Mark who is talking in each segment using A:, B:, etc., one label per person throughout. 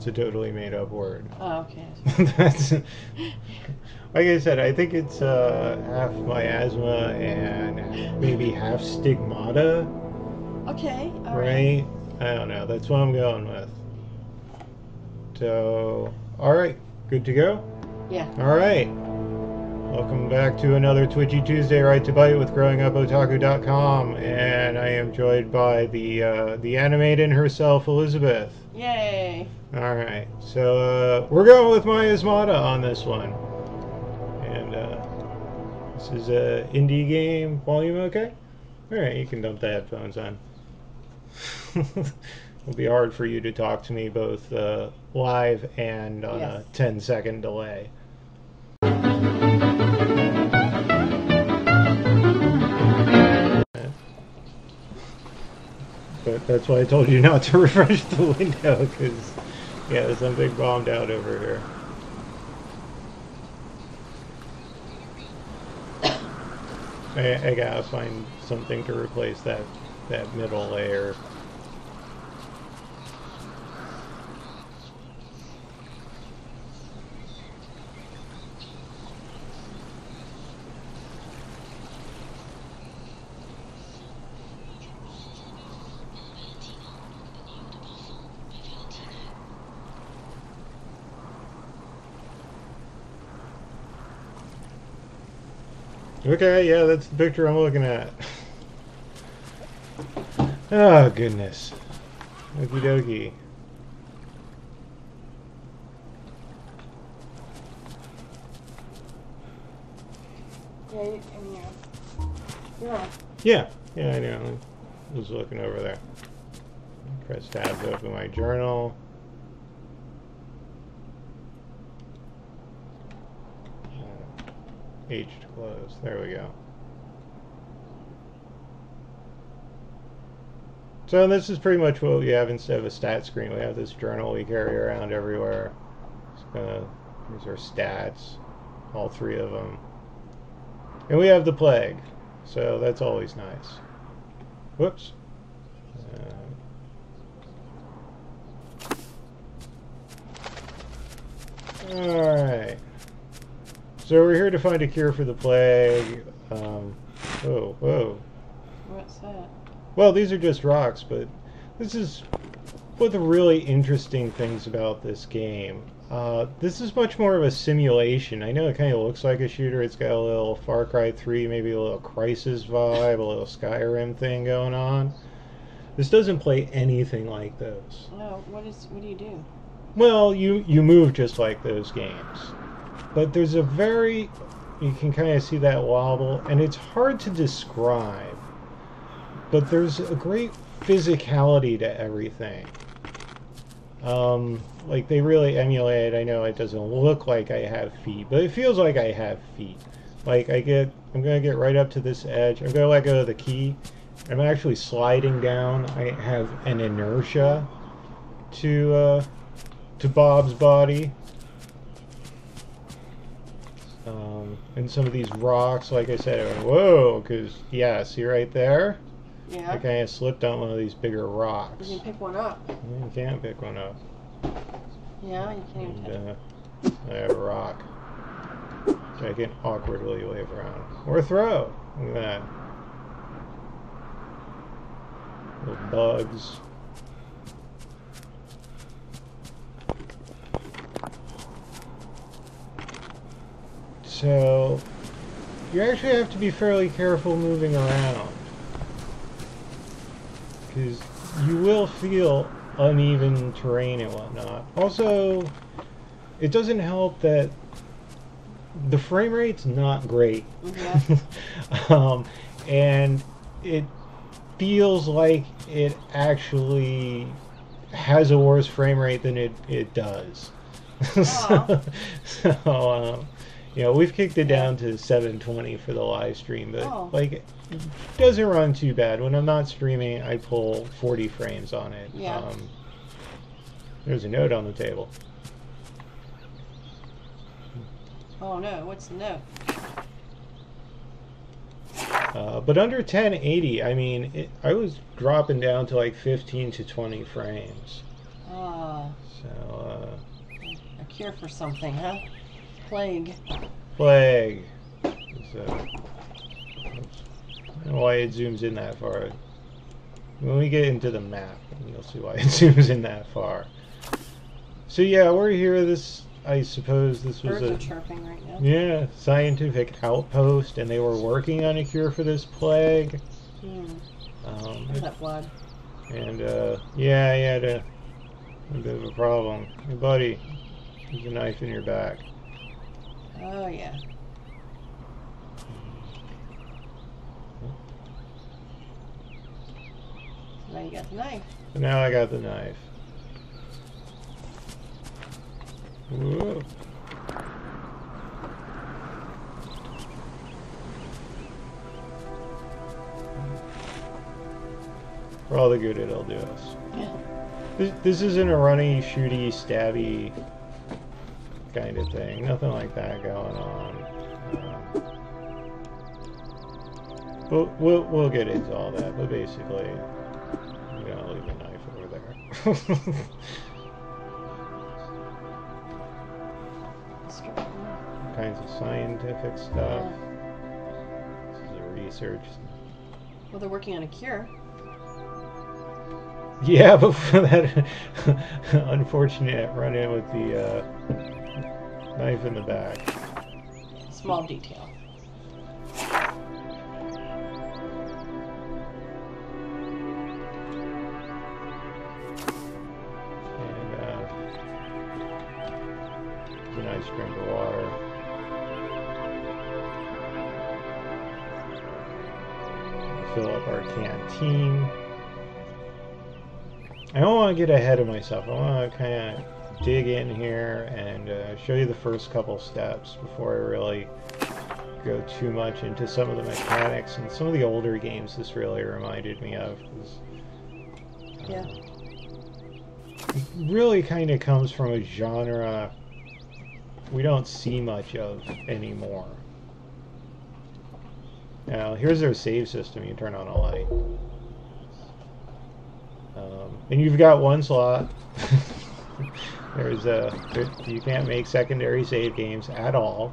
A: That's a totally made up word.
B: Oh, okay.
A: That's, like I said, I think it's half miasma and maybe half stigmata,
B: Okay, all right.
A: right? I don't know. That's what I'm going with. So, all right, good to go?
B: Yeah.
A: All right. Welcome back to another Twitchy Tuesday, Right to Bite with GrowingUpOtaku.com, and I am joined by the animated herself, Elizabeth.
B: Yay.
A: All right, so we're going with Miamata on this one, and this is a indie game. Volume okay? All right, you can dump the headphones on. It'll be hard for you to talk to me both live and on
B: Yes.
A: a 10-second delay. But that's why I told you not to refresh the window, because, yeah, there's something bombed out over here. I gotta find something to replace that middle layer. Okay, yeah, that's the picture I'm looking at. Oh, goodness. Okie dokie.
B: You're on.
A: Yeah, I know. I was looking over there. Press tab to open my journal. H to close. There we go. So this is pretty much what we have instead of a stat screen. We have this journal we carry around everywhere. Here's our stats, all three of them. And we have the plague, so that's always nice. Whoops. Alright. So we're here to find a cure for the plague. Whoa.
B: What's that?
A: Well, these are just rocks, but this is one of the really interesting things about this game. This is much more of a simulation. I know it kind of looks like a shooter. It's got a little Far Cry 3, maybe a little Crysis vibe, a little Skyrim thing going on. This doesn't play anything like those.
B: No, what do you do?
A: Well, you move just like those games. But there's a very... You can kind of see that wobble, and it's hard to describe. But there's a great physicality to everything. Like they really emulate. I know it doesn't look like I have feet, but it feels like I have feet. Like I'm gonna get right up to this edge. I'm gonna let go of the key. I'm actually sliding down. I have an inertia to Bob's body. And some of these rocks, like I said, I went, whoa, because yeah, see right there.
B: Yeah.
A: I kind of slipped on one of these bigger rocks.
B: You can pick one up.
A: You can't pick one up.
B: Yeah, you can't even touch it.
A: I have a rock. I can awkwardly wave around. Or throw. Look at that. Little bugs. So, you actually have to be fairly careful moving around, because you will feel uneven terrain and whatnot. Also, it doesn't help that the frame rate's not great.
B: Yeah.
A: And it feels like it actually has a worse frame rate than it does. So, you know, we've kicked it down to 720 for the live stream, but like, it doesn't run too bad. When I'm not streaming, I pull 40 frames on it.
B: Yeah.
A: There's a note on the table.
B: Oh no, what's the note?
A: But under 1080, I mean, I was dropping down to like 15 to 20 frames.
B: Oh.
A: So,
B: cure for something, huh? Plague.
A: Plague. So, oops. I don't know why it zooms in that far. When we get into the map, you'll see why it zooms in that far. So yeah, we're here. This, I suppose, this was
B: Birds are chirping right now.
A: yeah, scientific outpost, and they were working on a cure for this plague.
B: Look at that blood.
A: And yeah, he had a bit of a problem. Hey, buddy, there's a knife in your back.
B: Oh yeah. So now you got the knife.
A: So now I got the knife. Whoa. For all the good it'll do us.
B: Yeah.
A: This isn't a runny, shooty, stabby kind of thing. Nothing like that going on. But we'll get into all that. But basically, I'm gonna leave the knife over there. All kinds of scientific stuff. This is a research.
B: Well, they're working on a cure.
A: Yeah, before that unfortunate run-in with the knife in the back.
B: Small detail.
A: And a nice drink of water. Fill up our canteen. I don't want to get ahead of myself. I want to kind of dig in here and show you the first couple steps before I really go too much into some of the mechanics and some of the older games this really reminded me of.
B: Yeah.
A: It really kind of comes from a genre we don't see much of anymore. Now, here's their save system. You turn on a light. And you've got one slot. You can't make secondary save games at all.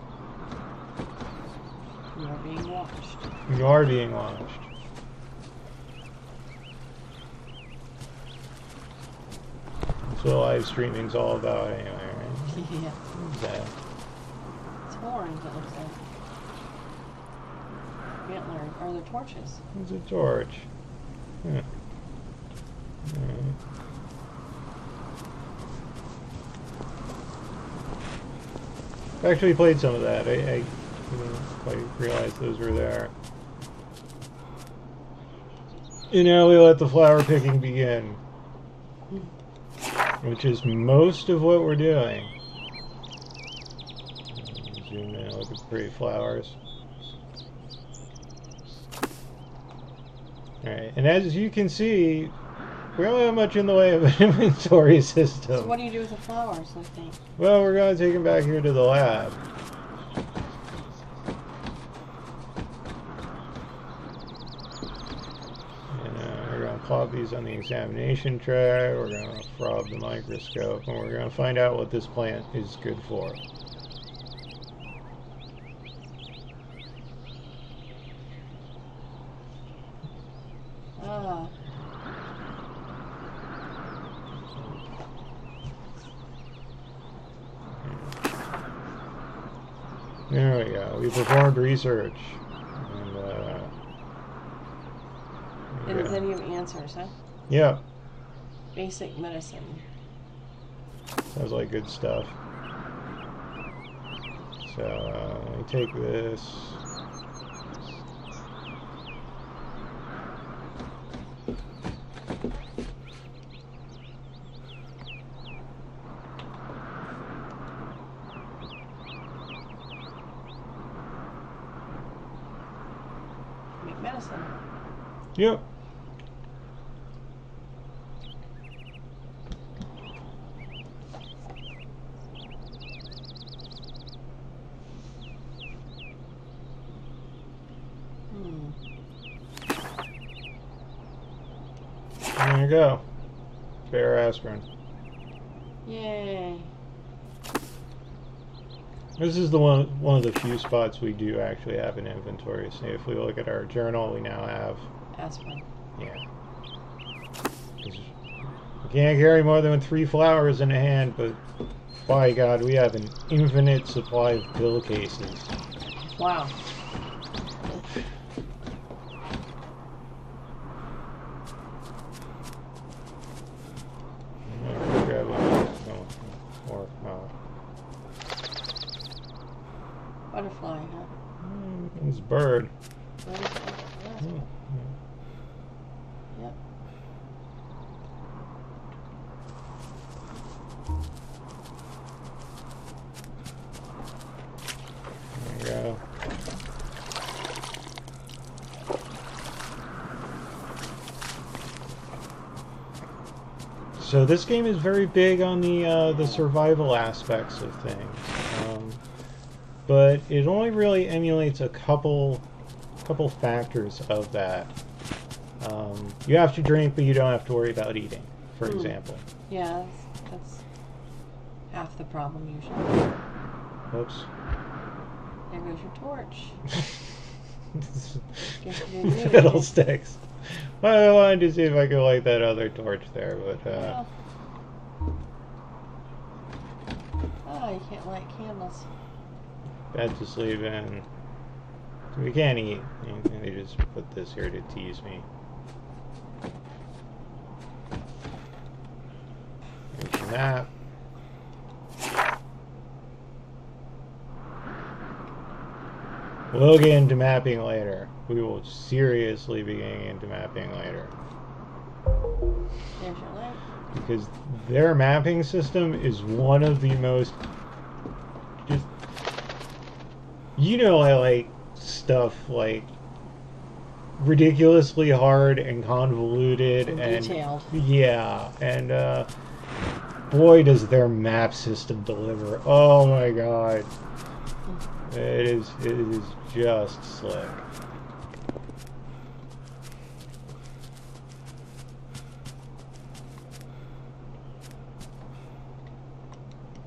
B: You are being watched.
A: You are being watched. That's what live streaming's all about anyway, right?
B: Yeah.
A: What's that?
B: It's horns, it looks like. Antler, or the torches.
A: It's a torch. Huh. I actually played some of that. I didn't quite realize those were there. And now we let the flower picking begin. Which is most of what we're doing. Zoom in, look at the pretty flowers. Alright, and as you can see, we don't have much in the way of an inventory system.
B: So what do you do with the flowers, I think?
A: Well, we're going to take them back here to the lab. And we're going to plot these on the examination tray. We're going to probe the microscope. And we're going to find out what this plant is good for.
B: Ah.
A: There we go. We performed research. And
B: And then you have answers, huh?
A: yeah,
B: Basic medicine.
A: sounds like good stuff. So let me take this.
B: Make medicine.
A: Yep. There you go. Spare aspirin.
B: Yay.
A: This is the one of the few spots we do actually have an inventory. So if we look at our journal, we now have
B: Aspirin.
A: yeah. 'Cause we can't carry more than 3 flowers in a hand, but by God, we have an infinite supply of pill cases.
B: Wow.
A: Grab one. Or
B: Butterfly, huh?
A: it's bird.
B: Yep.
A: There we go. So this game is very big on the survival aspects of things, but it only really emulates a couple factors of that. You have to drink, but you don't have to worry about eating, for example.
B: Yeah, that's half the problem usually.
A: Oops.
B: There goes your torch. Guess you didn't need it.
A: Fiddlesticks. I wanted to see if I could light that other torch there, but
B: Well. Oh, you can't light candles.
A: bed to sleep in. We can't eat. They just put this here to tease me. There's that. We'll get into mapping later. We will seriously be getting into mapping later.
B: There's your light.
A: Because their mapping system is one of the most... just... You know, I like stuff like ridiculously hard and convoluted and
B: detailed.
A: Yeah, and boy does their map system deliver. Oh my God. It is just slick.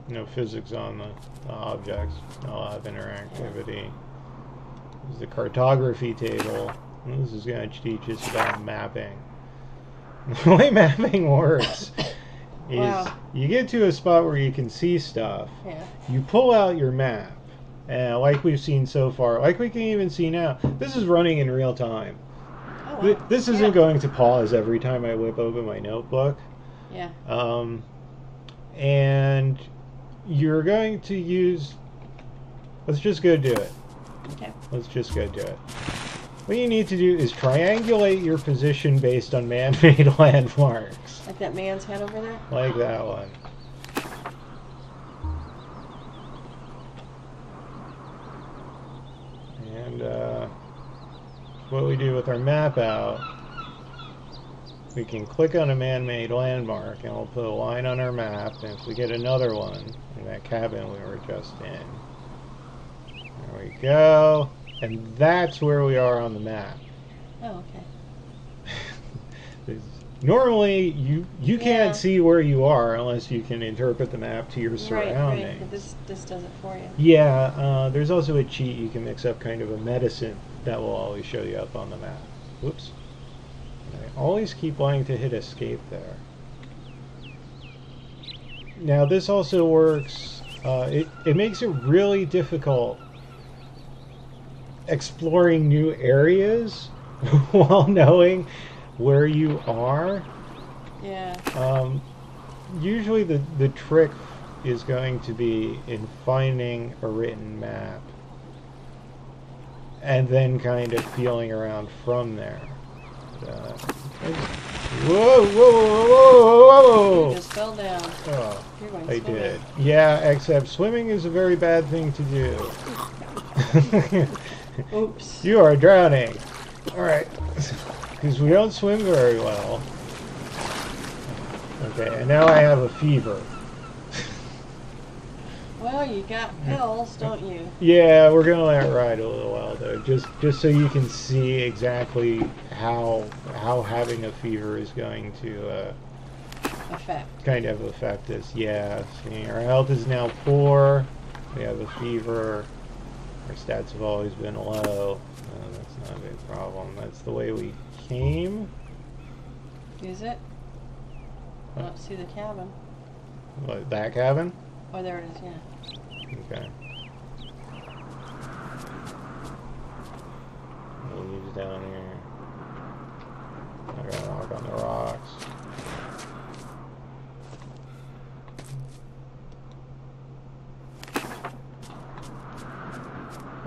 A: No physics on the objects, not a lot of interactivity. This is the cartography table. This is going to teach us about mapping. The way mapping works is
B: Wow.
A: you get to a spot where you can see stuff.
B: Yeah.
A: You pull out your map, and like we've seen so far, like we can even see now, this is running in real time.
B: Oh, wow.
A: This isn't going to pause every time I whip open my notebook.
B: Yeah.
A: And you're going to use... Let's just go do it.
B: Okay.
A: Let's just go do it. What you need to do is triangulate your position based on man-made landmarks.
B: Like that man's head over there?
A: Like that one. And what we do with our map out, we can click on a man-made landmark and we'll put a line on our map, and if we get another one in that cabin we were just in, there we go, and that's where we are on the map.
B: Oh, okay.
A: Normally you can't see where you are unless you can interpret the map to your surroundings.
B: Right, but this does it for you.
A: Yeah, there's also a cheat. You can mix up kind of a medicine that will always show you up on the map. Whoops. I always keep wanting to hit escape there. Now this also works, it makes it really difficult exploring new areas while knowing where you are.
B: Yeah.
A: Usually the trick is going to be in finding a written map and then kind of feeling around from there. Whoa, whoa, whoa, whoa!
B: You just fell down.
A: Oh,
B: You're going
A: I
B: swimming.
A: did. Yeah, except swimming is a very bad thing to do.
B: Oops.
A: You are drowning. Alright. Because we don't swim very well. Okay, and now I have a fever.
B: Well, you got pills, don't you?
A: Yeah, we're gonna let it ride a little while though, just so you can see exactly how having a fever is going to
B: Effect.
A: kind of affect us. Yeah, see, our health is now poor. We have a fever. Our stats have always been low. That's not a big problem. That's the way we came.
B: Is it? I don't see the cabin.
A: What, that cabin?
B: Oh, there it is, yeah.
A: Okay. Leaves down here. I gotta walk on the rocks.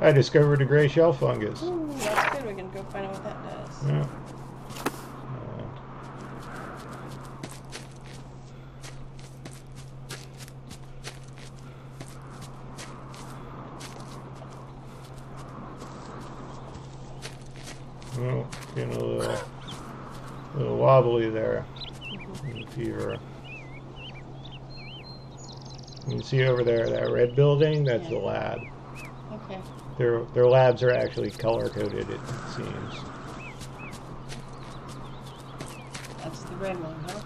A: I discovered a gray shell fungus.
B: Ooh, that's good. We can go find out what that does.
A: Yeah. Oh, getting a little wobbly there. Fever. You can see over there that red building. That's the lab.
B: Okay.
A: Their labs are actually color coded. It seems.
B: That's the red one, huh?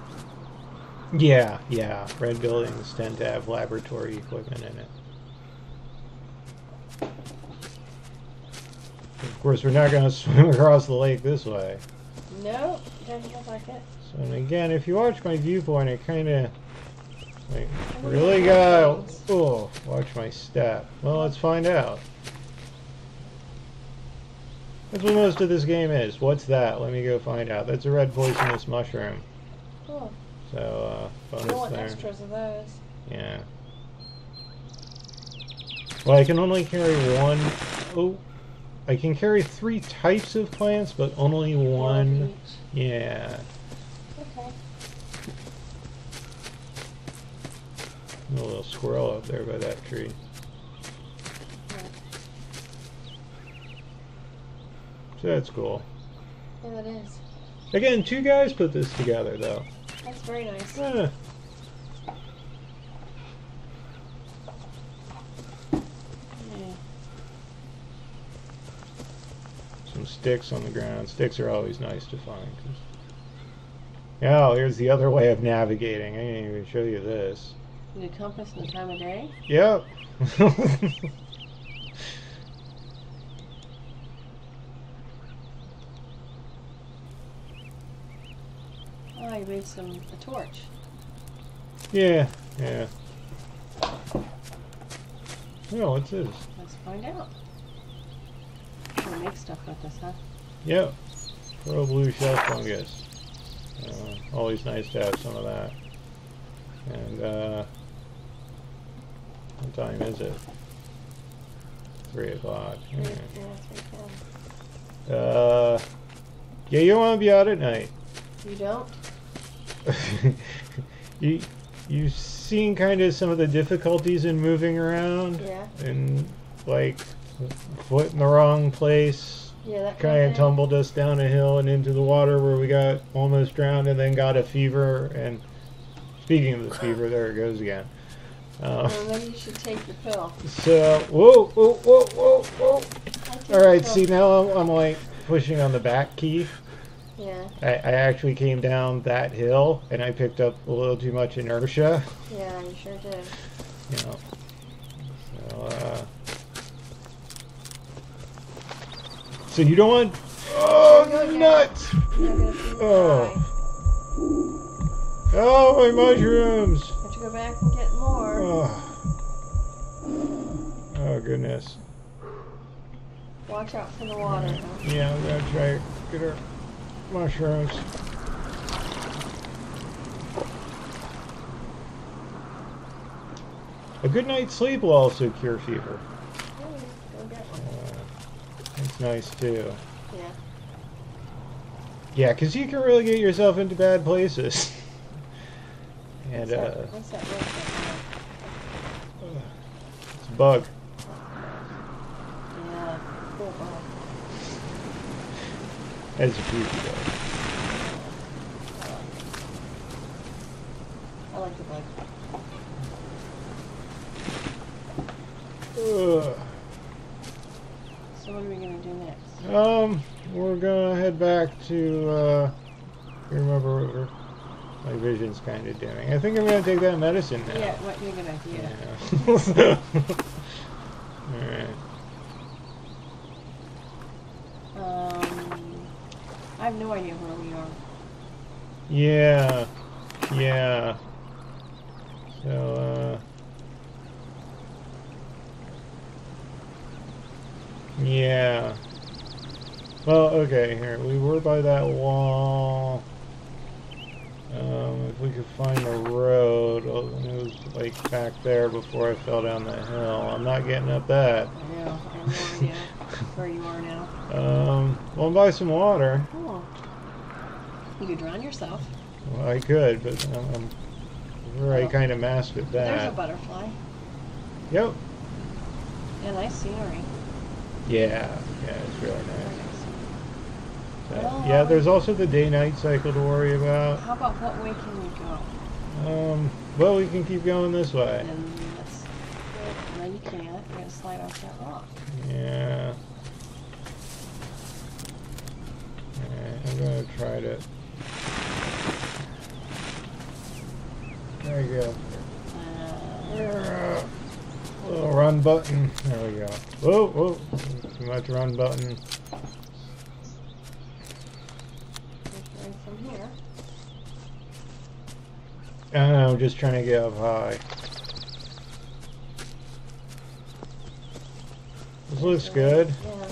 A: Yeah, yeah. Red buildings tend to have laboratory equipment in it. Of course, we're not going to swim across the lake this way.
B: No, doesn't look like it.
A: So, and again, if you watch my viewpoint, I kind of like really gotta watch my step. Well, let's find out. That's what most of this game is. What's that? Let me go find out. That's a red poisonous mushroom.
B: Cool.
A: So,
B: I
A: bonus
B: want
A: there.
B: extras of those.
A: Yeah. Well, I can only carry one. Oh, I can carry 3 types of plants, but only one. Yeah.
B: Okay.
A: A little squirrel up there by that tree. So that's cool.
B: Yeah, that is.
A: Again, 2 guys put this together, though.
B: That's very nice.
A: Eh.
B: Yeah.
A: Some sticks on the ground. Sticks are always nice to find. Oh, here's the other way of navigating. I didn't even show you this.
B: The compass and the time of day?
A: Yep.
B: Oh, you made a torch.
A: Yeah, yeah. Oh, what's this?
B: Let's find out. We'll make stuff with this, huh?
A: Yep. Pearl blue shell fungus. Always nice to have some of that. And, what time is it? 3 o'clock.
B: Yeah,
A: Yeah.
B: 3:10.
A: Yeah, you don't want to be out at night.
B: You don't?
A: You've seen kind of some of the difficulties in moving around.
B: Yeah.
A: And, like, foot in the wrong place.
B: Yeah, that
A: Kind of tumbled us down a hill and into the water where we got almost drowned and then got a fever. And speaking of the fever, there it goes again.
B: Well, maybe you should take the pill.
A: So, whoa. Alright, see now I'm like pushing on the back key.
B: Yeah.
A: I actually came down that hill and I picked up a little too much inertia.
B: Yeah, you sure did.
A: You know. So you don't want... Oh, nuts! Oh. Oh, my mushrooms!
B: Have to go back and get more.
A: Oh, goodness.
B: Watch out for the water, huh?
A: Yeah, I'm gonna try to get our mushrooms. A good night's sleep will also cure fever.
B: Go get one.
A: That's nice too.
B: Yeah.
A: Yeah, because you can really get yourself into bad places. And
B: What's that red thing?
A: it's a bug.
B: Yeah. Cool bug.
A: That's a creepy bug.
B: I like the bug. So what are we gonna do next?
A: We're gonna head back to you remember where my vision's kind of dimming. I think I'm gonna take that medicine now.
B: Yeah, what you're gonna do.
A: Yeah. Alright.
B: I have no idea where we are.
A: Yeah. Yeah. So, yeah. Well, okay, here. We were by that wall. If we could find the road. Oh, it was like back there before I fell down the hill. I'm not getting up that.
B: I know. I have no idea where you are now.
A: Well, buy some water.
B: Oh. You could drown yourself.
A: Well, I could, but I'm very kind of masked at
B: There's a
A: that.
B: butterfly.
A: Yep.
B: And nice scenery.
A: Yeah. Yeah, it's really nice.
B: Well,
A: Yeah, there's also the day-night cycle to worry about.
B: How about what way can we go?
A: Well, we can keep going this way.
B: And let's go. No, you can't. You're going to slide off that rock.
A: Yeah. Alright, I'm going to try to... There you go. Little run button. There we go. Whoa, whoa. Too much run button.
B: From here.
A: I don't know, I'm just trying to get up high. This looks good.
B: Yeah,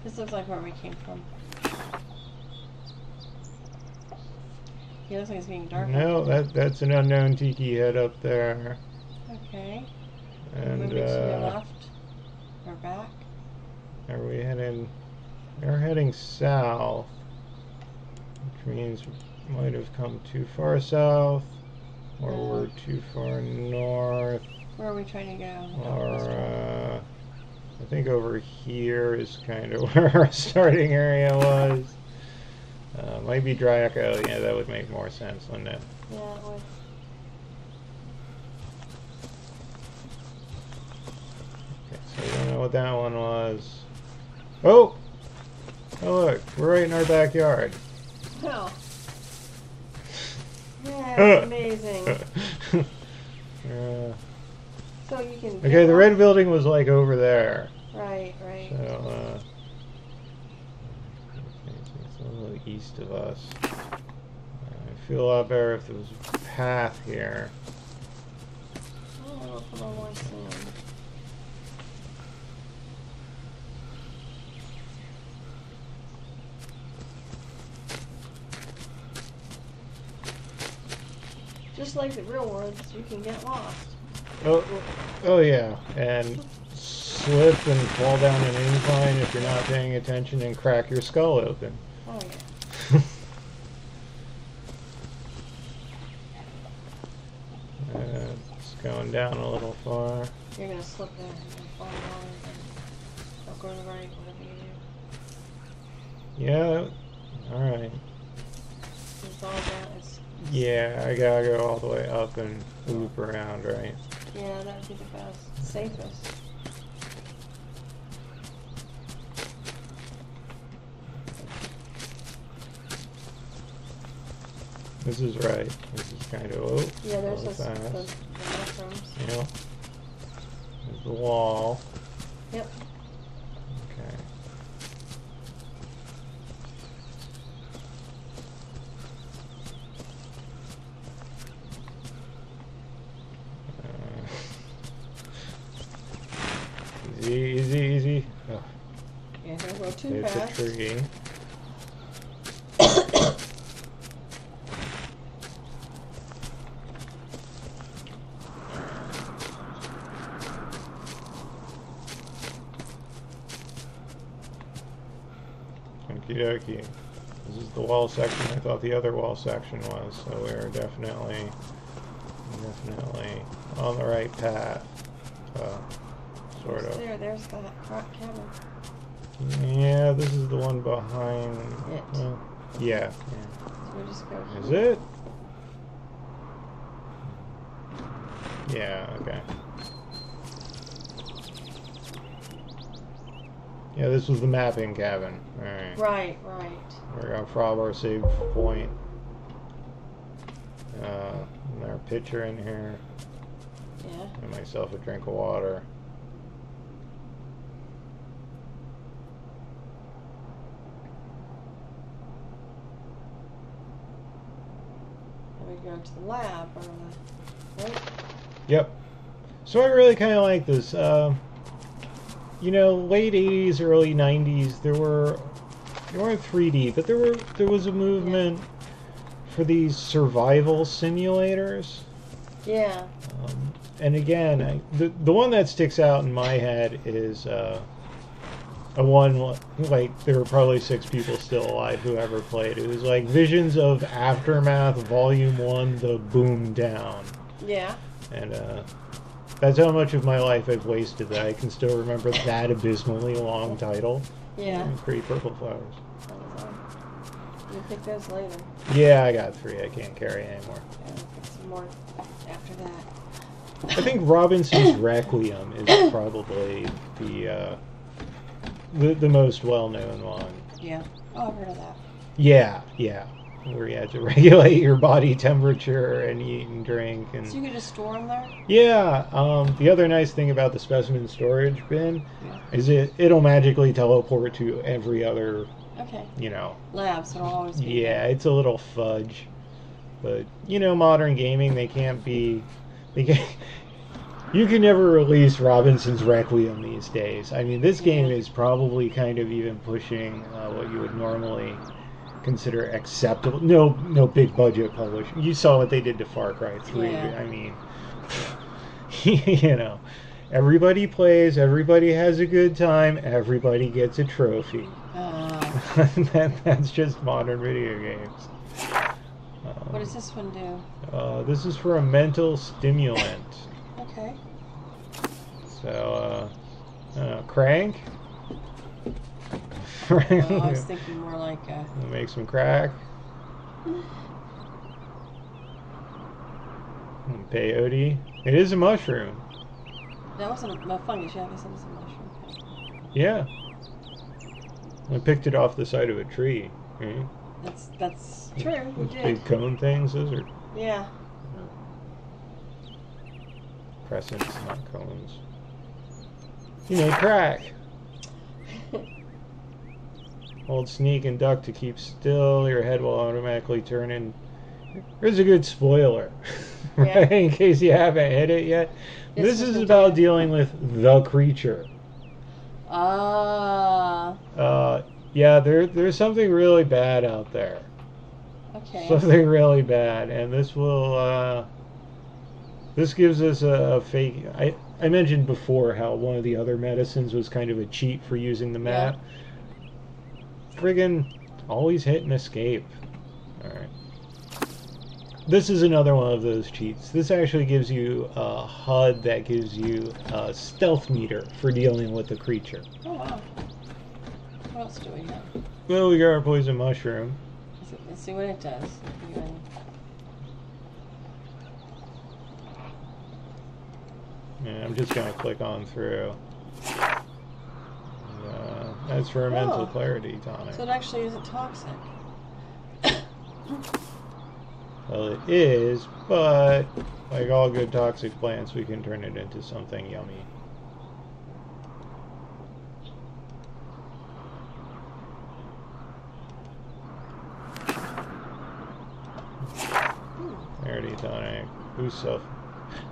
B: this looks like where we came from. It looks like it's getting dark.
A: No, that's an unknown tiki head up there.
B: Okay.
A: And
B: Moving to the left or back.
A: are we heading? We're heading south, which means we might have come too far south, or we're too far north,
B: Where are we trying to go?
A: or I think over here is kind of where our starting area was. Might be dry echo. Yeah, that would make more sense, wouldn't it?
B: Yeah, it would.
A: Okay, so we don't know what that one was. Oh! Oh look, we're right in our backyard.
B: Oh. That's amazing. So you can...
A: Okay, the red building was like over there.
B: Right, right.
A: So, it's a little east of us. I feel a lot better if there was a path here.
B: Oh, look for more sand. Just like the real woods, you can get lost.
A: Oh yeah, and slip and fall down an incline if you're not paying attention and crack your skull open.
B: Oh yeah.
A: It's going down a little far.
B: You're gonna slip there and fall down and don't go to the right, whatever you do.
A: Yeah, alright.
B: It's all that. It's,
A: Yeah, I gotta go all the way up and loop around, right?
B: yeah, that would be the best. Safest.
A: This is right. This is kind of, oh,
B: Yeah, there's
A: go
B: the
A: fast.
B: mushrooms.
A: Yeah. There's the wall.
B: Yep.
A: Okay. Easy, easy, easy. Oh,
B: Yeah, don't go too
A: it's
B: fast.
A: a tree. Okie dokie. This is the wall section. I thought the other wall section was, so we're definitely on the right path. Sort of.
B: There's that rock cabin.
A: Yeah, this is the one behind.
B: It.
A: Well, yeah.
B: So we just go
A: Is
B: here.
A: it? Yeah. Okay. Yeah, this was the mapping cabin. All right.
B: Right, right.
A: We're gonna prob our save point. And our pitcher in here.
B: Yeah.
A: And myself a drink of water.
B: go to the lab or the. Right?
A: Yep. So I really kind of like this. You know, late 80s, early 90s, they weren't 3D, but there was a movement for these survival simulators.
B: Yeah.
A: And again, the one that sticks out in my head is a one, like there were probably 6 people still alive who ever played. It was like Visions of Aftermath Volume 1, The Boom Down.
B: Yeah.
A: And that's how much of my life I've wasted that I can still remember that abysmally long title.
B: Yeah.
A: Pretty purple flowers.
B: You pick those later.
A: Yeah, I got 3. I can't carry anymore.
B: Yeah, pick some more after that.
A: I think Robinson's Requiem is probably the most well-known one.
B: Yeah. Oh, I've heard of that.
A: Yeah, yeah. Where you had to regulate your body temperature and eat and drink. And
B: So you could just store them there?
A: yeah. The other nice thing about the specimen storage bin is it'll magically teleport to every other,
B: Okay.
A: you know.
B: Lab, so it'll always be
A: Yeah,
B: there.
A: it's a little fudge. But, you know, modern gaming, they can't... You can never release Robinson's Requiem these days. I mean, this game is probably kind of even pushing what you would normally consider acceptable. No big budget publishing. You saw what they did to Far Cry 3.
B: Yeah.
A: I mean, you know, everybody plays, everybody has a good time, everybody gets a trophy. That's just modern video games.
B: What does this one do?
A: This is for a mental stimulant.
B: Okay.
A: So, crank?
B: I was thinking more like
A: Make some crack. Peyote. It is a mushroom.
B: that wasn't a fungus. Yeah, I guess it was a mushroom.
A: Yeah. I picked it off the side of a tree. Right?
B: That's true. You
A: Those
B: did.
A: big cone things, those are
B: Yeah.
A: crescents, not cones. You made crack. Hold sneak and duck to keep still. Your head will automatically turn in. Here's a good spoiler, right?
B: Yeah.
A: In case you haven't hit it yet. This is about dealing with the creature. Yeah, there's something really bad out there.
B: Okay.
A: Something really bad, and this will this gives us a fake. I mentioned before how one of the other medicines was kind of a cheat for using the map. Friggin' always hit and escape. Alright. This is another one of those cheats. This actually gives you a HUD that gives you a stealth meter for dealing with the creature.
B: Oh, wow. What else do we have?
A: Well, we got our poison mushroom.
B: Let's see what it does.
A: Yeah, I'm just going to click on through. That's for a mental clarity tonic.
B: So it actually isn't toxic.
A: Well, it is, but like all good toxic plants, we can turn it into something yummy. Clarity tonic. Who's self?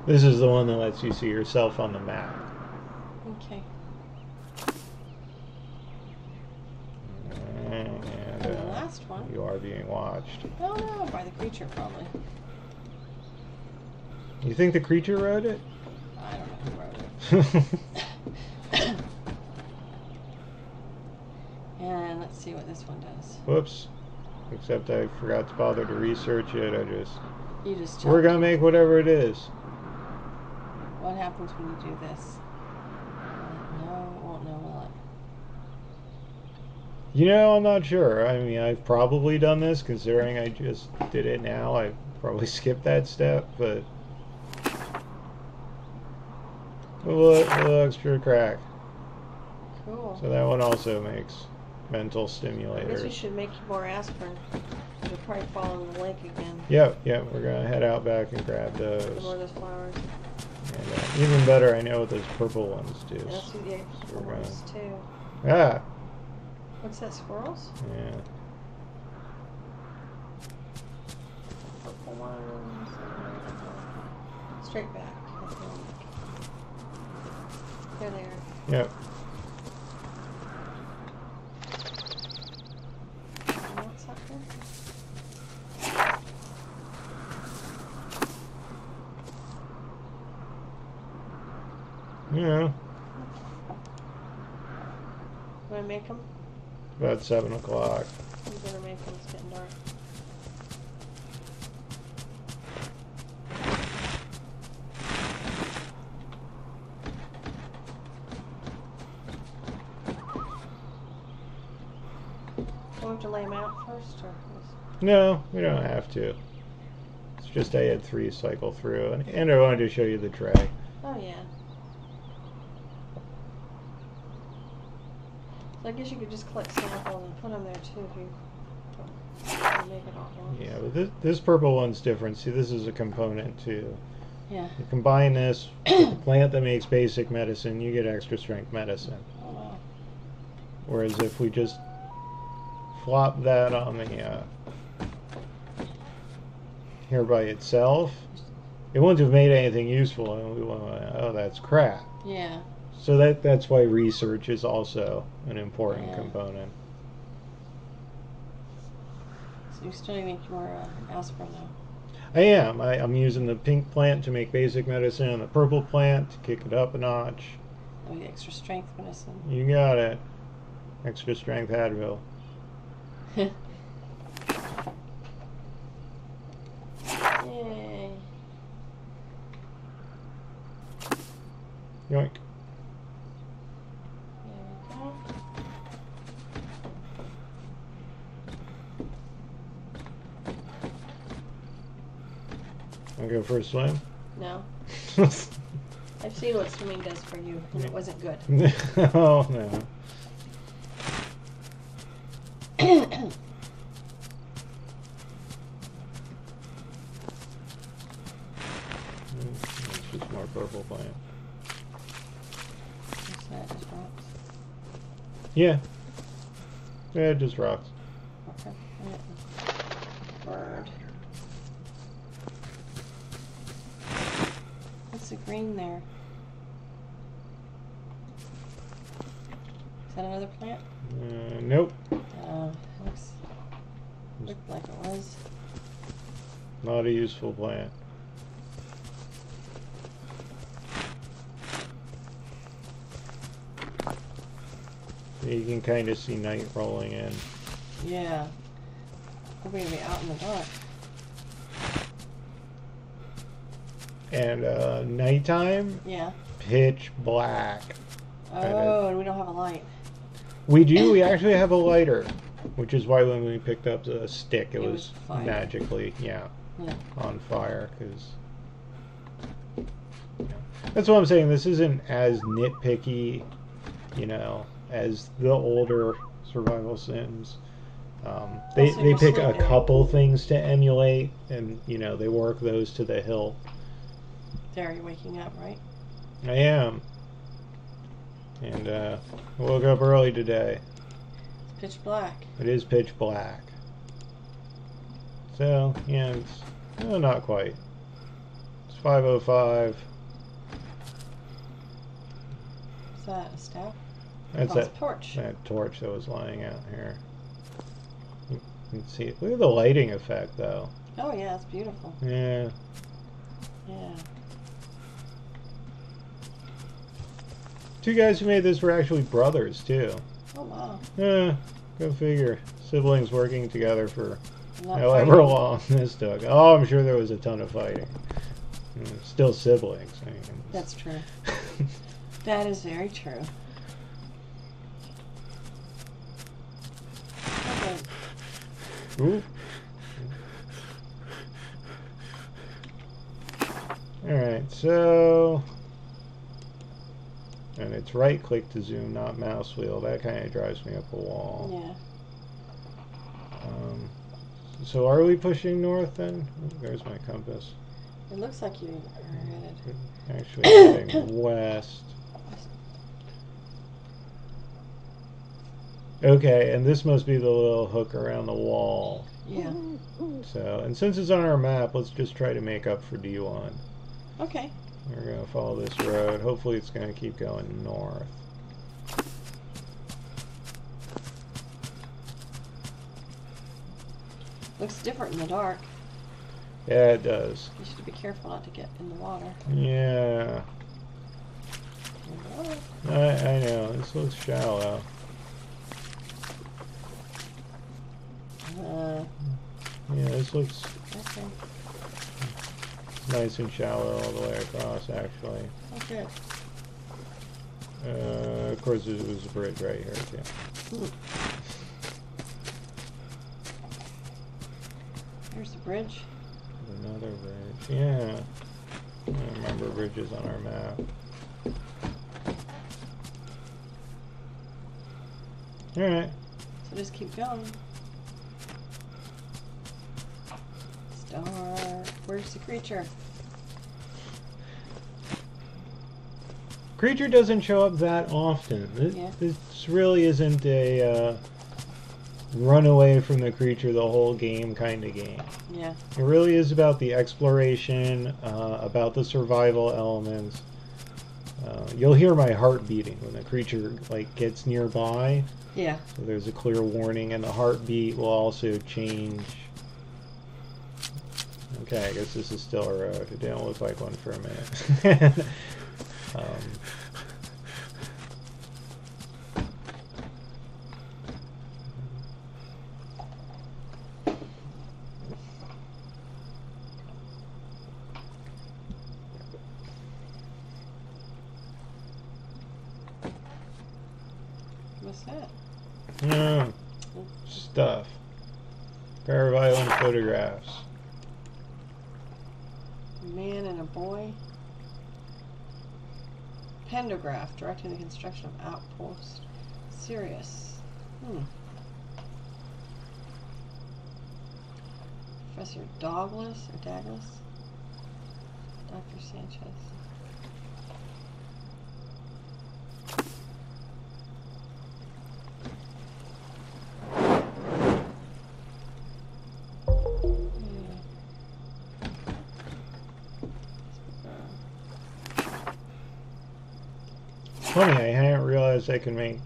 A: This is the one that lets you see yourself on the map.
B: Okay.
A: And
B: the last one.
A: You are being watched.
B: Oh no, by the creature probably.
A: You think the creature wrote it?
B: I don't know who wrote it. And let's see what this one does.
A: Whoops. Except I forgot to bother to research it.
B: You just
A: We're gonna make whatever it is.
B: What happens when you do this? No, it won't know, will it?
A: You know, I'm not sure. I mean, I've probably done this, considering I just did it now. I probably skipped that step, but... a little extra crack.
B: Cool.
A: So that one also makes mental
B: I guess
A: stimulators.
B: we should make you more aspirin. You're probably following the link again.
A: Yep, we're gonna head out back and grab
B: Some more
A: those.
B: of those flowers.
A: And even better, I know what those purple ones do.
B: And that's what the
A: So we're
B: squirrels too.
A: Ah!
B: What's that, squirrels?
A: Yeah.
B: Purple. purple ones. Straight back, I think. There they are.
A: Yep.
B: What sucker?
A: Yeah.
B: Want to make them?
A: About 7 o'clock.
B: You better make them. It's getting dark. Do we have to lay them out first, or?
A: No, we don't have to. It's just I had 3 cycle through, and I wanted to show you the tray.
B: Oh yeah. So I guess you could just collect samples and put them there too if you make it all at once.
A: Yeah, but this purple one's different. See, this is a component too.
B: Yeah.
A: You combine this with the plant that makes basic medicine, you get extra strength medicine.
B: Oh wow.
A: Whereas if we just flop that on the here by itself, it wouldn't have made anything useful, and we went, oh, that's crap.
B: Yeah.
A: So that's why research is also an important component.
B: So you still make more aspirin though?
A: I am. I'm using the pink plant to make basic medicine and the purple plant to kick it up a notch.
B: Oh, the extra strength medicine.
A: You got it. Extra strength Advil.
B: Yay.
A: Yoink.
B: There we go.
A: I'll go for a swim.
B: No. I've seen what swimming does for you, and it wasn't good.
A: Oh, no. It's just more purple plant.
B: What's that? Just rocks?
A: Yeah. Yeah, just rocks.
B: Okay. Bird. What's the green there? Is that another plant?
A: Nope.
B: Looked like it was.
A: Not a useful plant. You can kind of see night rolling in.
B: Yeah. We're going to be out in the dark.
A: And nighttime,
B: Yeah.
A: pitch black.
B: Oh, and we don't have a light.
A: We do. We actually have a lighter, which is why when we picked up the stick, it was
B: fine.
A: magically,
B: Yeah.
A: on fire. Because that's what I'm saying. This isn't as nitpicky, as the older survival sims. They pick a couple things to emulate, and they work those to the hilt.
B: There, you're waking up, right?
A: I am. And I woke up early today.
B: It's pitch black.
A: It is pitch black. So, yeah, it's not quite. It's 5:05.
B: Is that a staff?
A: That's
B: It's a torch.
A: that torch that was lying out here. You can see it. Look at the lighting effect, though.
B: Oh, yeah, it's beautiful.
A: Yeah.
B: Yeah.
A: 2 guys who made this were actually brothers, too.
B: Oh, wow.
A: Go figure. Siblings working together for
B: Not
A: however
B: fighting.
A: long this took. Oh, I'm sure there was a ton of fighting. Still siblings. I mean,
B: That's true. That is very true. Okay.
A: Ooh. Alright, so... And it's right click to zoom, not mouse wheel. That kind of drives me up a wall.
B: Yeah.
A: So are we pushing north then? There's my compass.
B: It looks like you are headed.
A: Actually heading west. Okay, and this must be the little hook around the wall.
B: Yeah.
A: So, and since it's on our map, let's just try to make up for D1.
B: Okay.
A: We're going to follow this road. Hopefully it's going to keep going north.
B: Looks different in the dark.
A: Yeah, it does.
B: You should be careful not to get in the water.
A: Yeah. I know. This looks shallow. Yeah, this looks
B: Okay.
A: nice and shallow all the way across, actually.
B: Okay.
A: Of course, there was a bridge right here, too.
B: Ooh. There's the bridge.
A: Another bridge. Yeah. I remember bridges on our map. Alright.
B: So just keep going. Star. Where's the creature?
A: Creature doesn't show up that often. This really isn't a run away from the creature the whole game kind of game.
B: Yeah.
A: It really is about the exploration, about the survival elements. You'll hear my heart beating when the creature gets nearby.
B: Yeah.
A: So there's a clear warning, and the heartbeat will also change. Okay, I guess this is still a road. It didn't look like one for a minute.
B: What's that?
A: Stuff. Pair of island photographs.
B: A man and a boy. Pantograph directing the construction of outpost. Sirius. Professor Douglas or Douglas? Dr. Sanchez.
A: Funny, I hadn't realized I can make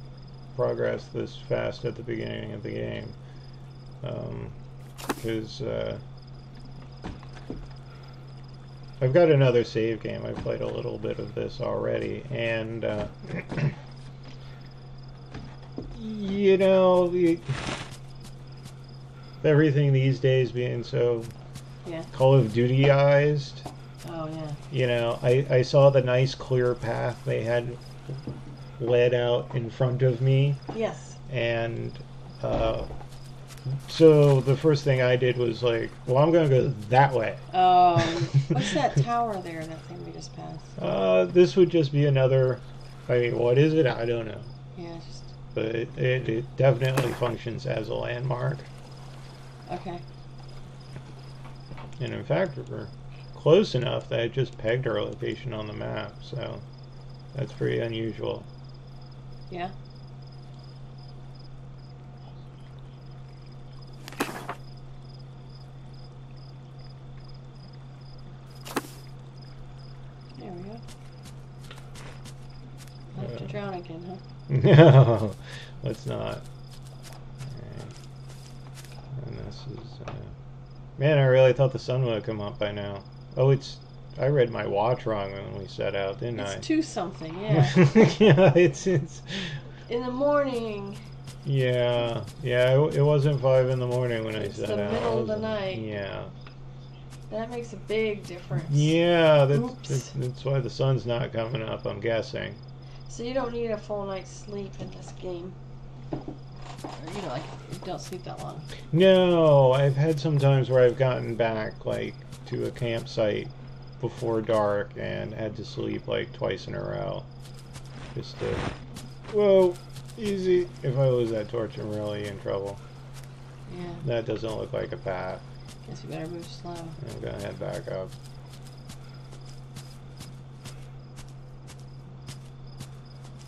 A: progress this fast at the beginning of the game. Because I've got another save game. I've played a little bit of this already, and you know, everything these days being so Call of Duty-ized.
B: Oh, yeah.
A: You know, I saw the nice clear path they had led out in front of me.
B: Yes.
A: And so the first thing I did was like, well, I'm going to go that way.
B: What's that tower there, that thing we just passed?
A: This would just be another, I mean, what is it? I don't know.
B: Yeah, just...
A: But it definitely functions as a landmark.
B: Okay.
A: And in fact, we're close enough that it just pegged our location on the map, so that's pretty unusual.
B: Yeah. There we go. I have to drown again, huh?
A: No, let's not. Alright. And this is... man, I really thought the sun would have come up by now. Oh, it's... I read my watch wrong when we set out, didn't I?
B: It's 2 something, yeah.
A: Yeah, it's...
B: In the morning.
A: Yeah, it wasn't 5 in the morning when I set out.
B: It's the middle of the night.
A: Yeah.
B: That makes a big difference.
A: Yeah, that's why the sun's not coming up, I'm guessing.
B: So you don't need a full night's sleep in this game. Or, you know, like, you don't sleep that long.
A: No, I've had some times where I've gotten back, like, to a campsite before dark and had to sleep, like, twice in a row. Just to... Whoa, easy. If I lose that torch, I'm really in trouble.
B: Yeah.
A: That doesn't look like a path.
B: Guess we better move slow.
A: I'm gonna head back up.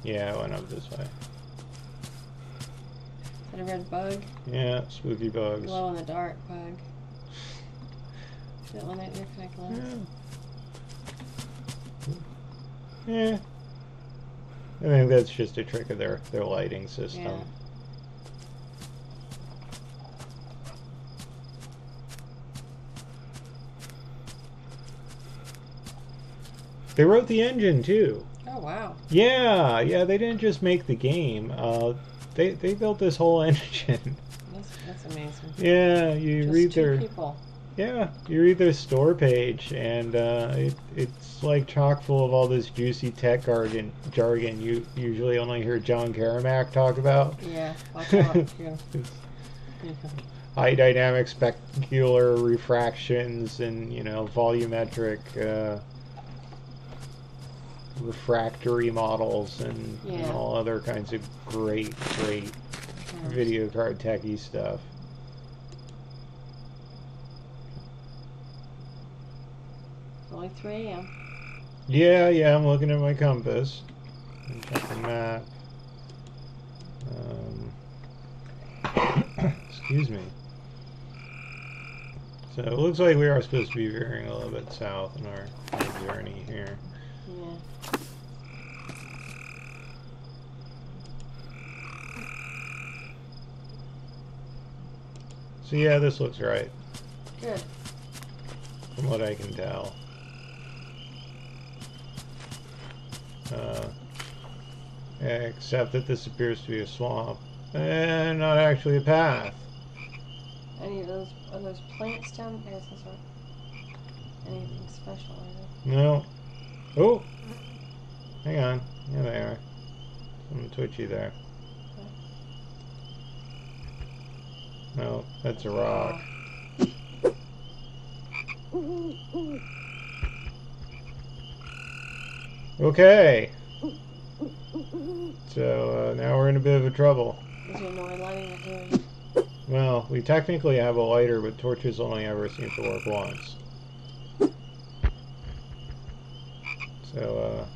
A: Yeah, I went up this way.
B: A red bug.
A: Yeah, spooky bugs.
B: Glow in the dark bug. That one that you're kind of glows.
A: Yeah. Yeah. I think that's just a trick of their lighting system.
B: Yeah.
A: They wrote the engine too.
B: Oh wow.
A: Yeah, they didn't just make the game. They built this whole engine.
B: That's amazing.
A: Yeah, you
B: Just
A: read
B: two
A: their
B: people.
A: you read their store page, and it's like chock full of all this juicy tech jargon you usually only hear John Caramack talk about.
B: Yeah, watch out. Yeah.
A: High dynamic specular refractions and volumetric refractory models and,
B: Yeah.
A: all other kinds of great video card techie stuff.
B: It's only 3 a.m.
A: Yeah, I'm looking at my compass. And check the map. Excuse me. So it looks like we are supposed to be veering a little bit south in our journey here.
B: Yeah.
A: So yeah, this looks right,
B: Good.
A: from what I can tell. Except that this appears to be a swamp, and not actually a path.
B: Any of those are those plants down? I guess those are anything special, are they?
A: No. Oh! Hang on. Yeah, they are. Something twitchy there. No, that's a rock. Okay. So now we're in a bit of a trouble.
B: Is there no lighting that doing?
A: Well, we technically have a lighter, but torches only ever seem to work once. So,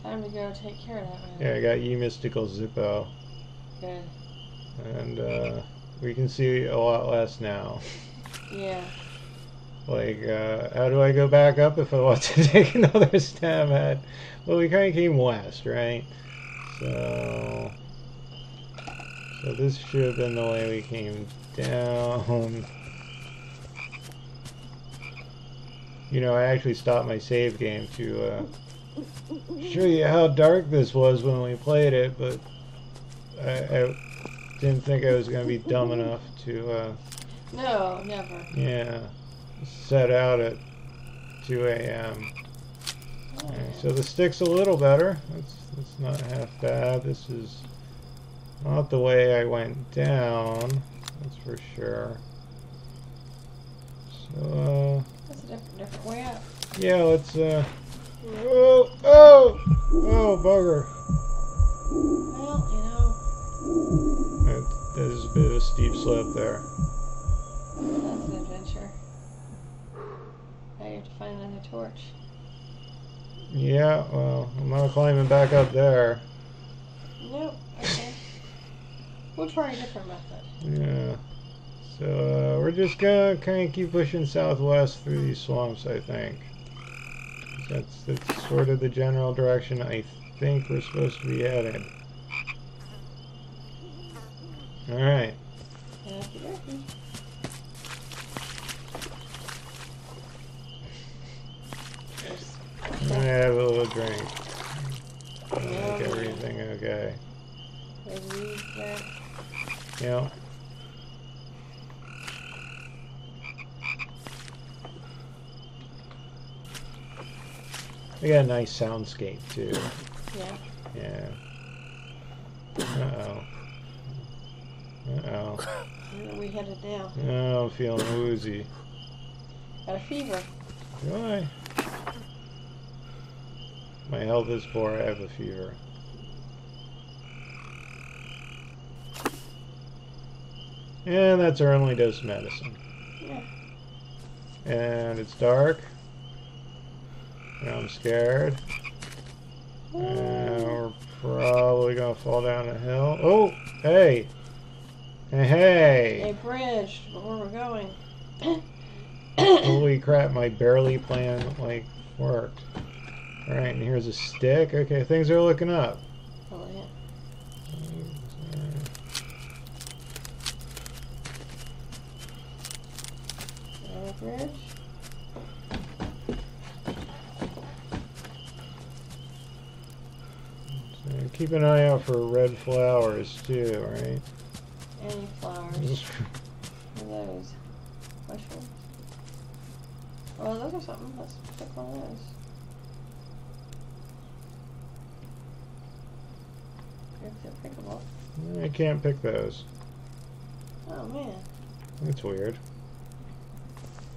B: Time to go take care of that one.
A: yeah, I got Ye Mystical Zippo.
B: Good.
A: And we can see a lot less now.
B: Yeah.
A: Like, how do I go back up if I want to take another stab at? Well, we kind of came west, right? So this should have been the way we came down. I actually stopped my save game to show you how dark this was when we played it, but I didn't think I was going to be dumb enough to
B: No, never.
A: yeah, set out at 2 a.m.
B: Oh,
A: Okay, so the stick's a little better. That's not half bad. This is not the way I went down, that's for sure. So,
B: that's a different way up.
A: yeah, let's, oh, bugger.
B: Well,
A: There's a bit of a steep slope there.
B: that's an adventure. Now you have to find another torch.
A: Yeah, well, I'm not climbing back up there.
B: Nope. Okay. We'll try a different method.
A: Yeah. So we're just gonna kind of keep pushing southwest through these swamps, I think. That's sort of the general direction I think we're supposed to be headed. Alright.
B: Okey-dokey.
A: I have a little drink. Make
B: Yummy.
A: everything okay.
B: There's weeds there.
A: Yeah. They got a nice soundscape too.
B: Yeah.
A: Yeah. Uh-oh. Uh-oh.
B: Where are we headed now?
A: Oh, I'm feeling woozy.
B: Got a fever.
A: Do I? My health is poor. I have a fever. And that's our only dose of medicine.
B: Yeah.
A: And it's dark. And I'm scared. And we're probably gonna fall down a hill. Oh, hey! Hey!
B: A bridge, but where we're going.
A: Holy crap, my barely plan, like, worked. Alright, and here's a stick. Okay, things are looking up.
B: Oh, yeah. A bridge.
A: So keep an eye out for red flowers, too, right?
B: Any flowers. What are those? Mushrooms? Oh, those are something. Let's pick one of those. If they're pickable.
A: I can't pick those.
B: Oh, man.
A: That's weird.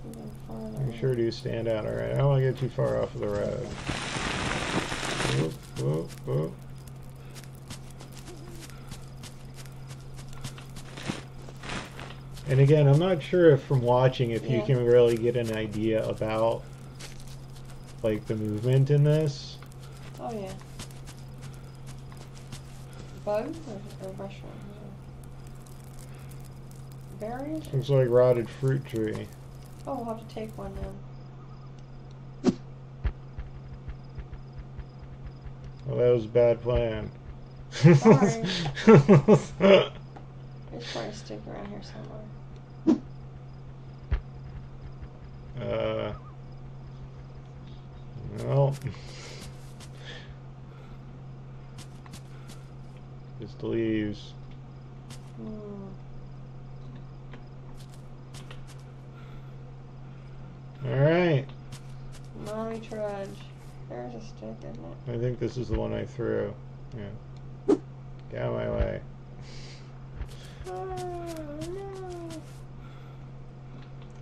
B: Even farther.
A: They sure do stand out. Alright, I don't want to get too far off of the road. Whoop, whoop, whoop. And again, I'm not sure if from watching if you
B: Yeah.
A: can really get an idea about like the movement in this.
B: Oh, yeah. Bugs or mushrooms? Berries?
A: Looks like rotted fruit tree.
B: Oh, we'll have to take one then.
A: Well, that was a bad plan.
B: Sorry. There's probably a stick around here somewhere.
A: Well, just leaves. All right.
B: Mommy trudge. There's a stick, isn't it?
A: I think this is the one I threw. Yeah. Get out of my way.
B: Oh, no.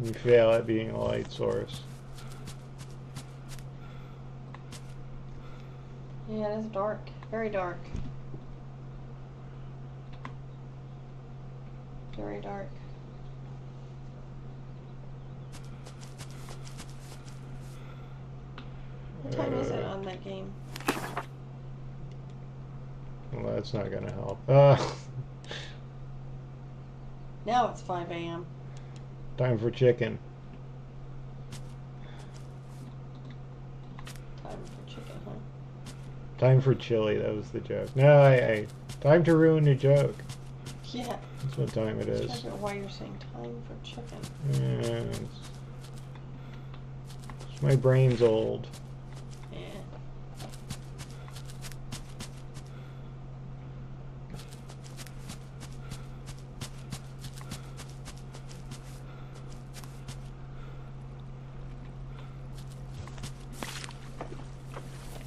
A: You fail at being a light source.
B: Yeah, it's dark. Very dark. Very dark. What time is it on that game?
A: Well, that's not gonna help.
B: Now it's 5 a.m.
A: Time for chicken.
B: Time for chicken, huh?
A: Time for chili. That was the joke. No, time to ruin the joke.
B: Yeah.
A: That's what time it
B: I
A: is.
B: don't know why you're saying time for chicken.
A: Yeah, my brain's old.
B: Yeah.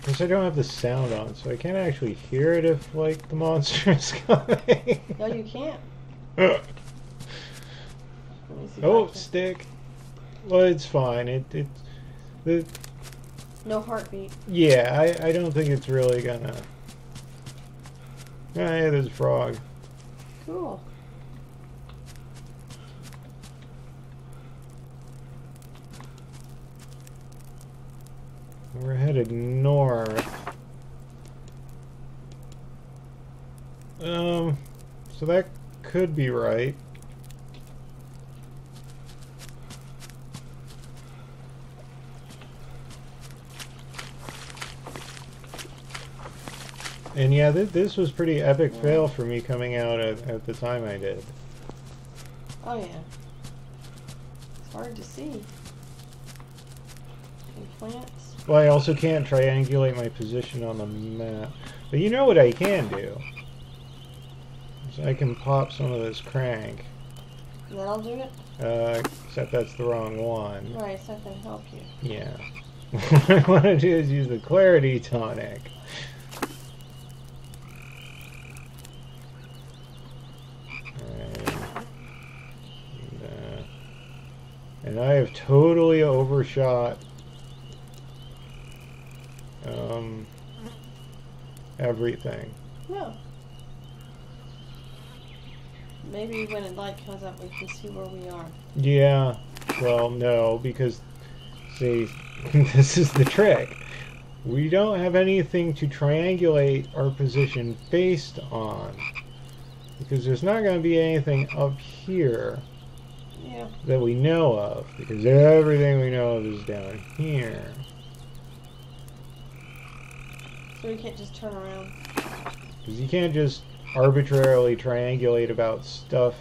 A: Because I don't have the sound on, so I can't actually hear it if, like, the monster is coming.
B: No, you can't. Let me see if I
A: Oh,
B: can-
A: stick. Well, it's fine.
B: No heartbeat.
A: Yeah, I don't think it's really gonna. Ah, yeah, there's a frog.
B: Cool.
A: We're headed north. So that could be right. And yeah, this was pretty epic fail for me coming out at the time I did.
B: Oh, yeah. It's hard to see. Any plants?
A: Well, I also can't triangulate my position on the map. But you know what I can do? Is I can pop some of this crank.
B: And that'll do it?
A: Except that's the wrong one.
B: Right, it's not going to help you.
A: Yeah. What I want to do is use the clarity tonic. And I have totally overshot everything.
B: No. Maybe when the light comes up, we can see where we are.
A: Yeah. Well, no, because, see, this is the trick. We don't have anything to triangulate our position based on. Because there's not going to be anything up here
B: Yeah.
A: that we know of. Because everything we know of is down here.
B: So we can't just turn around.
A: Because you can't just arbitrarily triangulate about stuff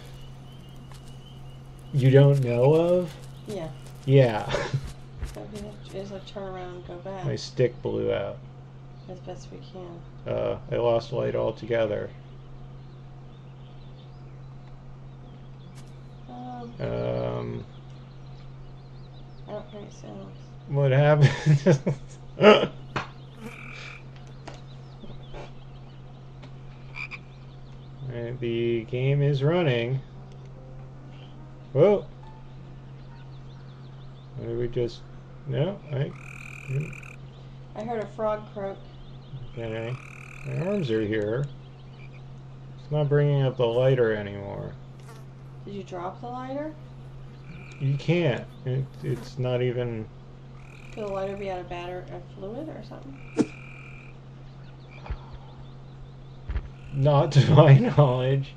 A: you don't know of.
B: Yeah.
A: Yeah.
B: So we have to just like turn around and go back
A: My stick blew out.
B: as best we can.
A: I lost light altogether.
B: I don't hear any sounds.
A: What happened? Alright, the game is running. Whoa! What did we just... No,
B: I heard a frog croak.
A: Okay. My arms are here. It's not bringing up the lighter anymore.
B: Did you drop the lighter?
A: You can't. It's not even...
B: Could the lighter be out of fluid or something?
A: Not to my knowledge.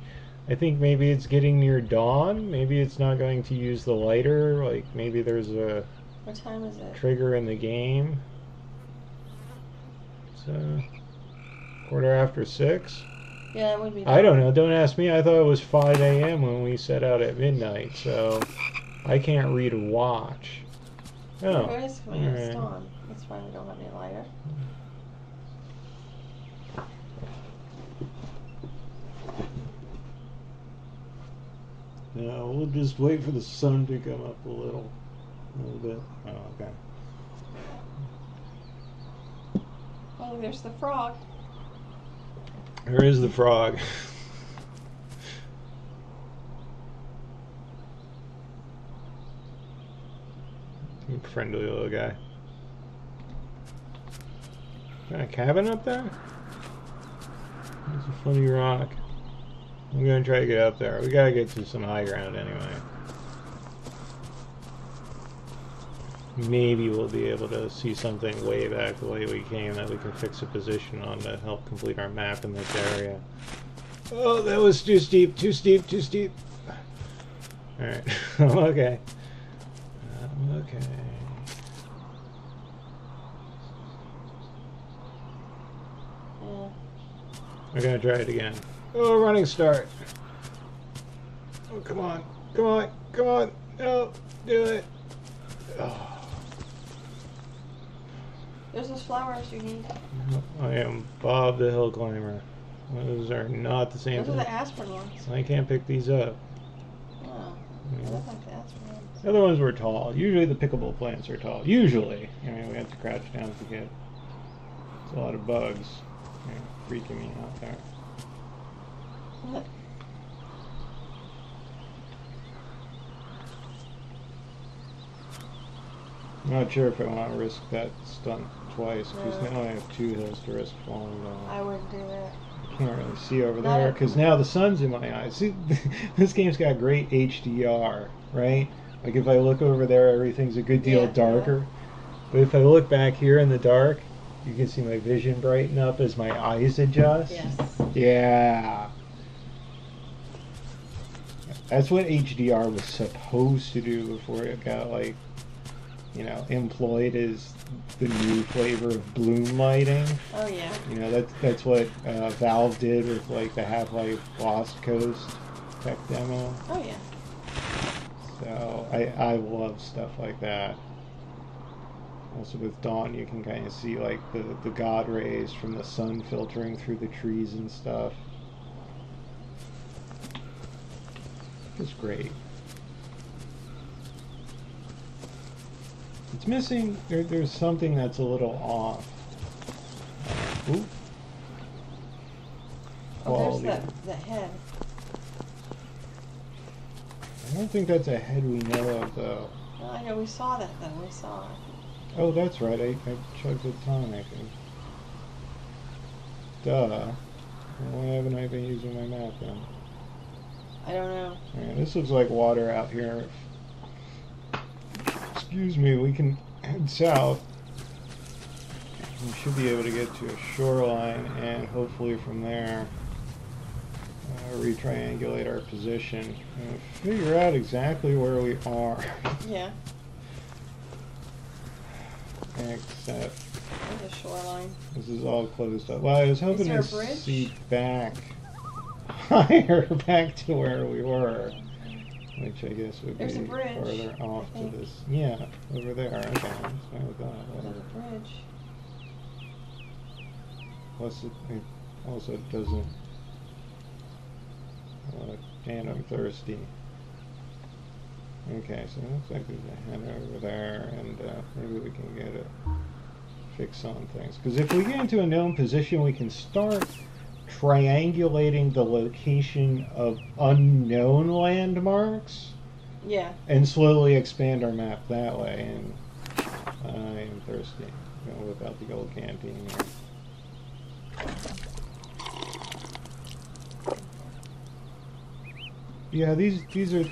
A: I think maybe it's getting near dawn. Maybe it's not going to use the lighter. Like, maybe there's a...
B: What time is it?
A: Trigger in the game. It's 6:15.
B: Yeah, it would be.
A: I don't know. Don't ask me. I thought it was 5 a.m. when we set out at midnight, so I can't read or watch. Oh,
B: It is coming
A: all
B: out
A: right.
B: dawn. That's why we don't have any lighter.
A: No, we'll just wait for the sun to come up a little bit. Oh, okay.
B: Oh, there's the frog.
A: There is the frog. Friendly little guy. Got a cabin up there? There's a funny rock. I'm gonna try to get up there. We gotta get to some high ground anyway. Maybe we'll be able to see something way back the way we came that we can fix a position on to help complete our map in this area. Oh, that was too steep, too steep, too steep. Alright, okay. Okay.
B: Yeah.
A: We're gonna try it again. Oh, running start. Oh, come on. Come on. Come on. No, do it. Oh.
B: There's those flowers you need.
A: I am Bob the Hill Climber. Those are not the same
B: Those are
A: thing.
B: the aspirin ones.
A: I can't pick these up.
B: Oh, they look like the aspirin ones.
A: The other ones were tall. Usually the pickable plants are tall. Usually. I mean, we have to crouch down to get... It's a lot of bugs. They're freaking me out there.
B: Look.
A: I'm not sure if I want to risk that stunt twice, because
B: No.
A: now I have 2 hills to risk falling down.
B: I wouldn't do that.
A: I can't really see over
B: Not
A: there,
B: if-
A: because now the sun's in my eyes. See, this game's got great HDR, right? Like if I look over there, everything's a good deal
B: Yeah,
A: darker. But if I look back here in the dark, you can see my vision brighten up as my eyes adjust.
B: Yes.
A: Yeah. That's what HDR was supposed to do before it got, like, you know, employed as the new flavor of bloom lighting.
B: Oh yeah.
A: You know, that's what Valve did with, like, the Half-Life Lost Coast tech demo.
B: Oh yeah.
A: So I love stuff like that. Also with Dawn, you can kind of see, like, the god rays from the sun filtering through the trees and stuff. It's great. It's missing. There's something that's a little off. Ooh.
B: Oh, there's
A: Quality.
B: the head.
A: I don't think that's a head we know of, though.
B: Oh, I know, we saw that though. We saw it.
A: Oh, that's right. I chugged the tonic. Duh. Why haven't I been using my map then?
B: I don't know.
A: Yeah, this looks like water out here. Excuse me, we can head south. We should be able to get to a shoreline, and hopefully from there Retriangulate our position and figure out exactly where we are.
B: Yeah.
A: Except
B: There's a shoreline.
A: this is all closed up. Well, I was hoping
B: there
A: to
B: a bridge?
A: see back higher, back to where we were, which I guess would
B: There's a
A: be
B: bridge,
A: farther off
B: I
A: to
B: think.
A: this. Yeah, over there. Okay, that's fine with that.
B: There's
A: Whatever.
B: a bridge.
A: Plus, it also doesn't. And I'm thirsty. Okay, so it looks like there's a head over there, and maybe we can get a fix on things. Because if we get into a known position, we can start triangulating the location of unknown landmarks.
B: Yeah.
A: And slowly expand our map that way. And I am thirsty. I'm gonna whip out the old canteen here. Yeah, these are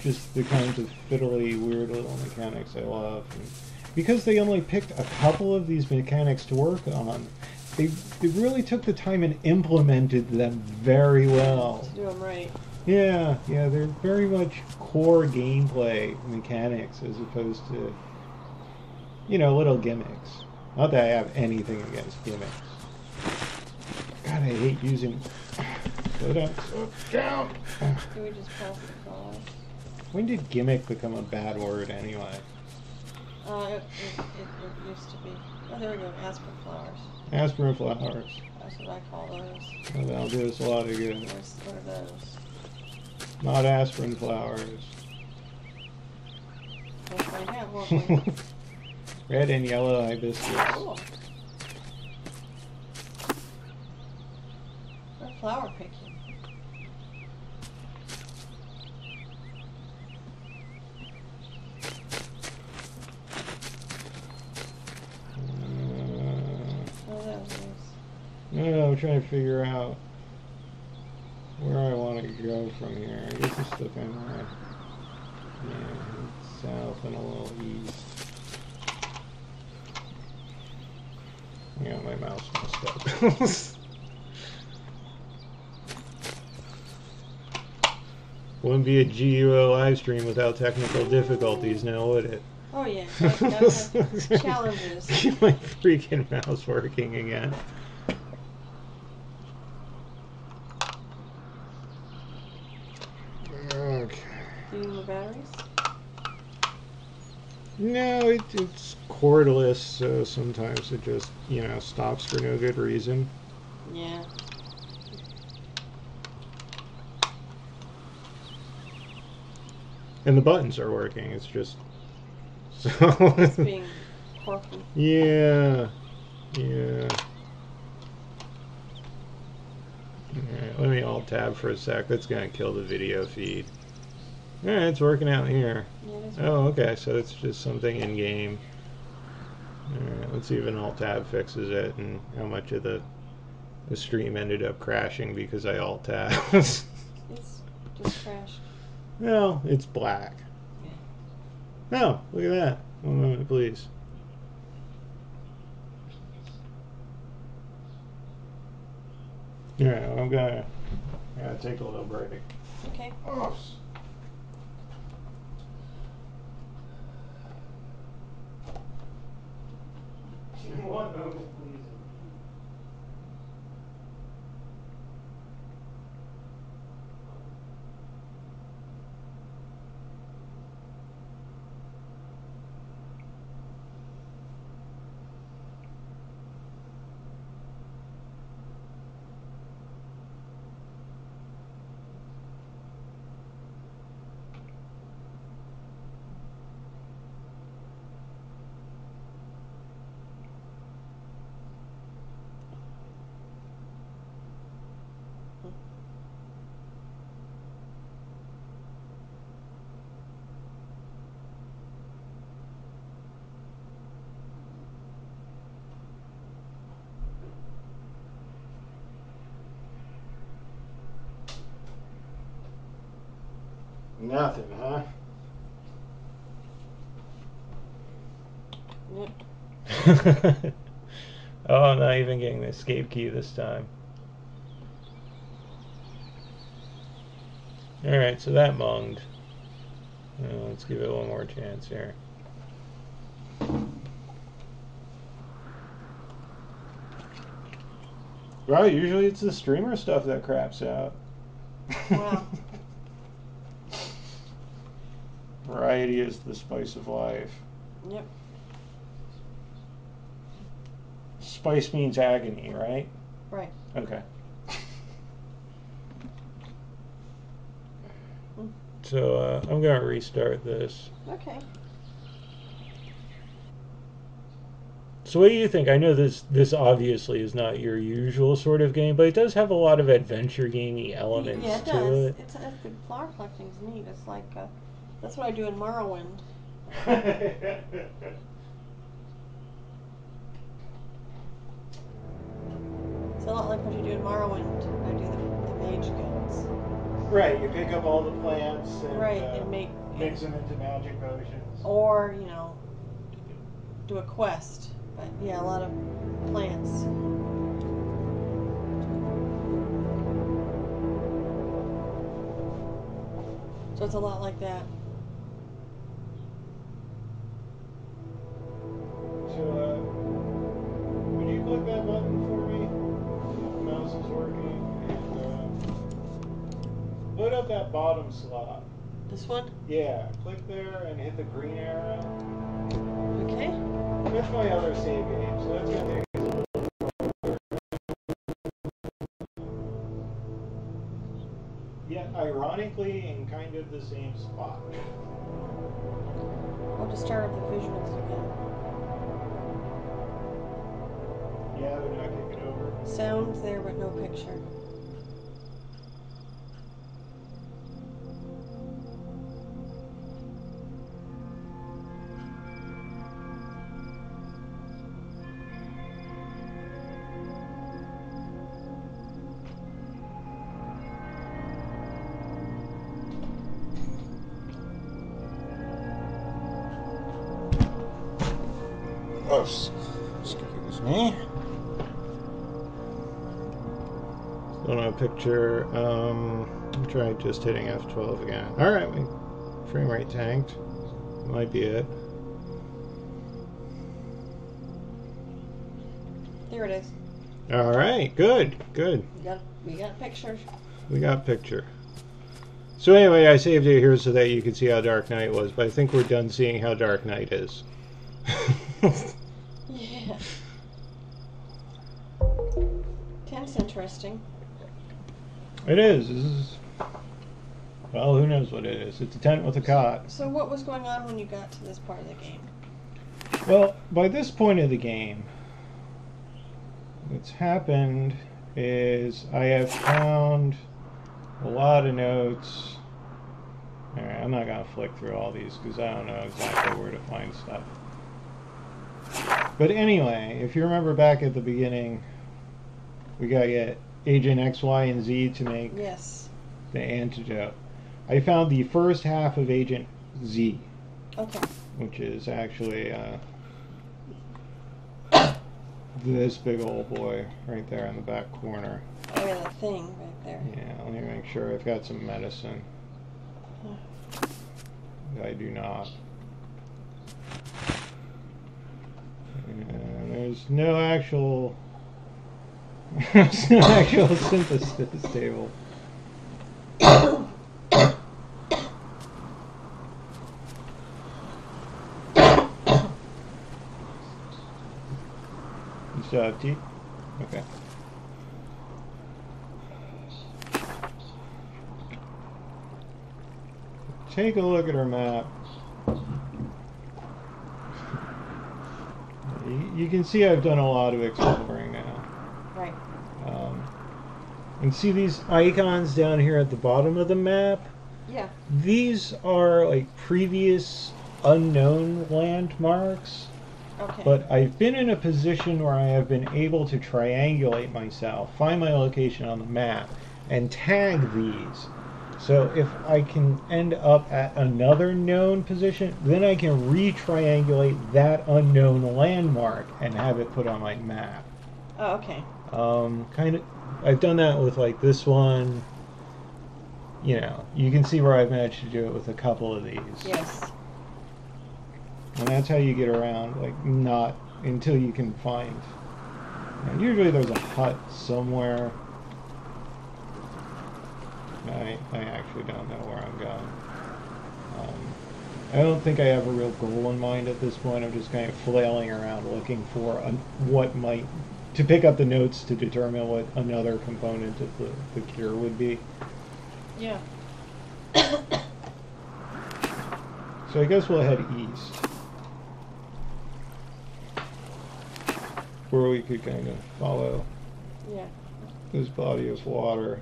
A: just the kinds of fiddly, weird little mechanics I love. And because they only picked a couple of these mechanics to work on, they really took the time and implemented them very well.
B: To do them right.
A: Yeah, they're very much core gameplay mechanics as opposed to, little gimmicks. Not that I have anything against gimmicks. God, I hate using... Slow down. Slow down!
B: Can we just pass the flowers?
A: When did gimmick become a bad word anyway?
B: It used to be. Oh, there we go. Aspirin flowers.
A: Aspirin flowers.
B: That's what I call those.
A: Well, that'll do us a lot of good.
B: What are those?
A: Not aspirin flowers.
B: We'll find out, won't we?
A: Red and yellow hibiscus.
B: Cool. We're flower picking.
A: No, I'm trying to figure out where I want to go from here. I guess it's still kind of south and a little east. Yeah, my mouse messed up. Wouldn't be a GUO live stream without technical difficulties now, would it?
B: Oh yeah, that challenges.
A: Get my freaking mouse working again. Okay.
B: Do you need more batteries?
A: No, it's cordless, so sometimes it just, stops for no good reason.
B: Yeah.
A: And the buttons are working, it's just... So
B: It's being quirky.
A: Yeah. Alright, let me alt-tab for a sec. That's going to kill the video feed. Alright, it's working out here.
B: Yeah, it is
A: Oh, okay, so it's just something in-game. Alright, let's see if an alt-tab fixes it and how much of the stream ended up crashing because I alt-tabbed.
B: It's just crashed.
A: Well, it's black. Oh, look at that. One moment, please. Alright, well, I'm gonna take a little break.
B: Okay.
A: Oh. One moment, please. Nothing, huh?
B: Yep.
A: Oh, I'm not even getting the escape key this time. Alright, so that munged. Let's give it one more chance here. Right, usually it's the streamer stuff that craps out.
B: Wow.
A: Variety is the spice of life.
B: Yep.
A: Spice means agony, right?
B: Right.
A: Okay. So I'm going to restart this.
B: Okay.
A: So what do you think? I know this obviously is not your usual sort of game, but it does have a lot of adventure gamey elements
B: Yeah, it
A: to
B: does.
A: it.
B: It's the flower collecting's neat. It's like that's what I do in Morrowind. It's a lot like what you do in Morrowind. I do the mage guilds.
A: Right, you pick up all the plants and,
B: Right, and
A: mix them into magic potions.
B: Or, do a quest. But yeah, a lot of plants. So it's a lot like that.
A: So, would you click that button for me? The mouse is working. And load up that bottom slot.
B: This one?
A: Yeah, click there and hit the green arrow.
B: Okay.
A: That's my other save game, so that's going to take us a little. Yet, ironically, in kind of the same spot.
B: I'll just start with the visuals again.
A: Yeah, they're not kicking over.
B: Sounds there, but no picture.
A: Oh, excuse me. Still no picture. I'm trying just hitting F12 again. Alright, frame rate tanked. Might be it.
B: There it is.
A: Alright, good.
B: We got pictures.
A: We got picture. So anyway, I saved it here so that you could see how Dark Knight was, but I think we're done seeing how Dark Knight is.
B: Yeah. Tent's interesting.
A: It is. This is. Well, who knows what it is? It's a tent with a cot.
B: So what was going on when you got to this part of the game?
A: Well, by this point of the game, what's happened is I have found a lot of notes. Alright, I'm not going to flick through all these because I don't know exactly where to find stuff. But anyway, if you remember back at the beginning, we got to get Agent X, Y, and Z to make the antidote. I found the first half of Agent Z.
B: Okay.
A: Which is actually this big old boy right there in the back corner.
B: Oh yeah, that thing right there.
A: Yeah, let me make sure I've got some medicine. I do not. And there's no actual synthesis table. You still have tea? Okay. Take a look at our map. You can see I've done a lot of exploring now.
B: Right.
A: And see these icons down here at the bottom of the map?
B: Yeah.
A: These are like previous unknown landmarks.
B: Okay.
A: But I've been in a position where I have been able to triangulate myself, find my location on the map, and tag these. So if I can end up at another known position, then I can re-triangulate that unknown landmark and have it put on my map.
B: Oh, okay.
A: Kind of, I've done that with like this one. you know, you can see where I've managed to do it with a couple of these.
B: Yes.
A: And that's how you get around, like, not until you can find. And usually there's a hut somewhere. I actually don't know where I'm going. I don't think I have a real goal in mind at this point. I'm just kind of flailing around looking for what might, to pick up the notes to determine what another component of the cure would be.
B: Yeah.
A: So I guess we'll head east. Where we could kind of follow this body of water.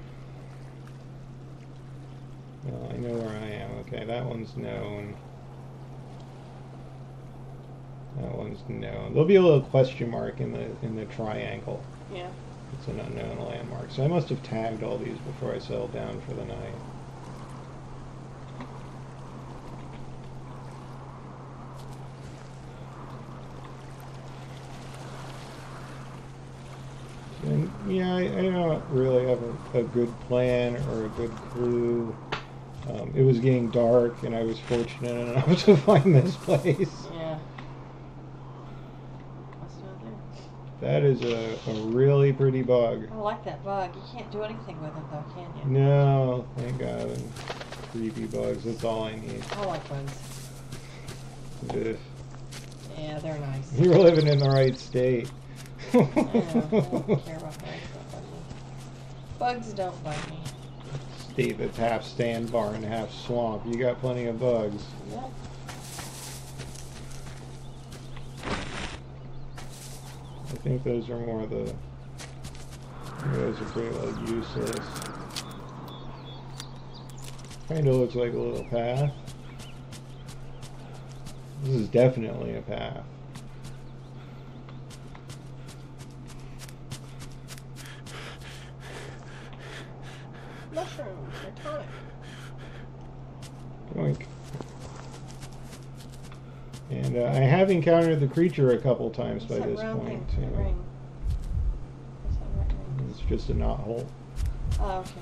A: Well, I know where I am. Okay, that one's known. That one's known. There'll be a little question mark in the triangle.
B: Yeah.
A: It's an unknown landmark. So I must have tagged all these before I settled down for the night. And yeah, I don't really have a good plan or a good clue. It was getting dark, and I was fortunate enough to find this place.
B: Yeah. What's down there?
A: That is a really pretty bug.
B: I like that bug. You can't do anything with it though, can you?
A: No, thank God. And creepy bugs, that's all I need.
B: I like bugs.
A: Ugh.
B: Yeah, they're nice.
A: You're living in the right state.
B: I know. I don't care about bugs. Bugs don't bite me.
A: State that's half sandbar and half swamp. You got plenty of bugs.
B: Yep.
A: I think those are more the. Those are pretty well useless. Kind of looks like a little path. This is definitely a path.
B: Mushrooms, they're tonic.
A: Doink. And I have encountered the creature a couple times by this point.
B: Thing, that ring? What's that red ring?
A: It's just a knothole.
B: Oh, okay.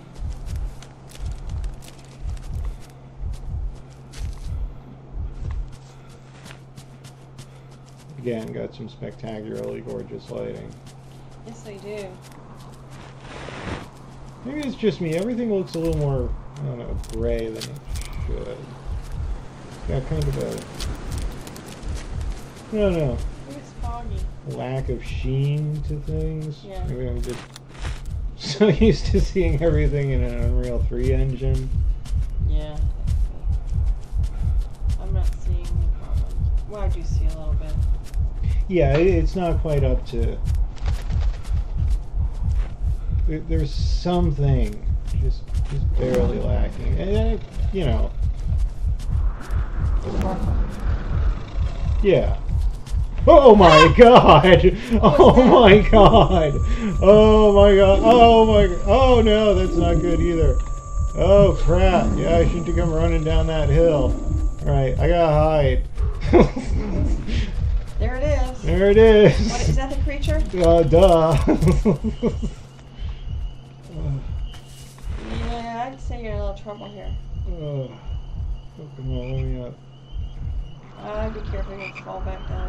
A: Again, got some spectacularly gorgeous lighting.
B: Yes, they do.
A: Maybe it's just me. Everything looks a little more, I don't know, gray than it should. Got kind of a, I don't know,
B: I think it's foggy.
A: lack of sheen to things.
B: Yeah.
A: Maybe I'm just so used to seeing everything in an Unreal 3 engine.
B: Yeah. I'm not seeing the problem. Well, I do see a little bit.
A: Yeah, it's not quite up to. There's something just barely lacking, and you know. Yeah. Oh my god! Oh my god! Oh my god! Oh my god! Oh no, that's not good either. Oh crap! Yeah, I shouldn't have come running down that hill. All right, I gotta hide.
B: There it is.
A: There it is.
B: What is that? The creature?
A: Duh.
B: Yeah, I'd say you're in a little trouble here.
A: Oh, come on, let me up.
B: I'd be careful you don't fall back down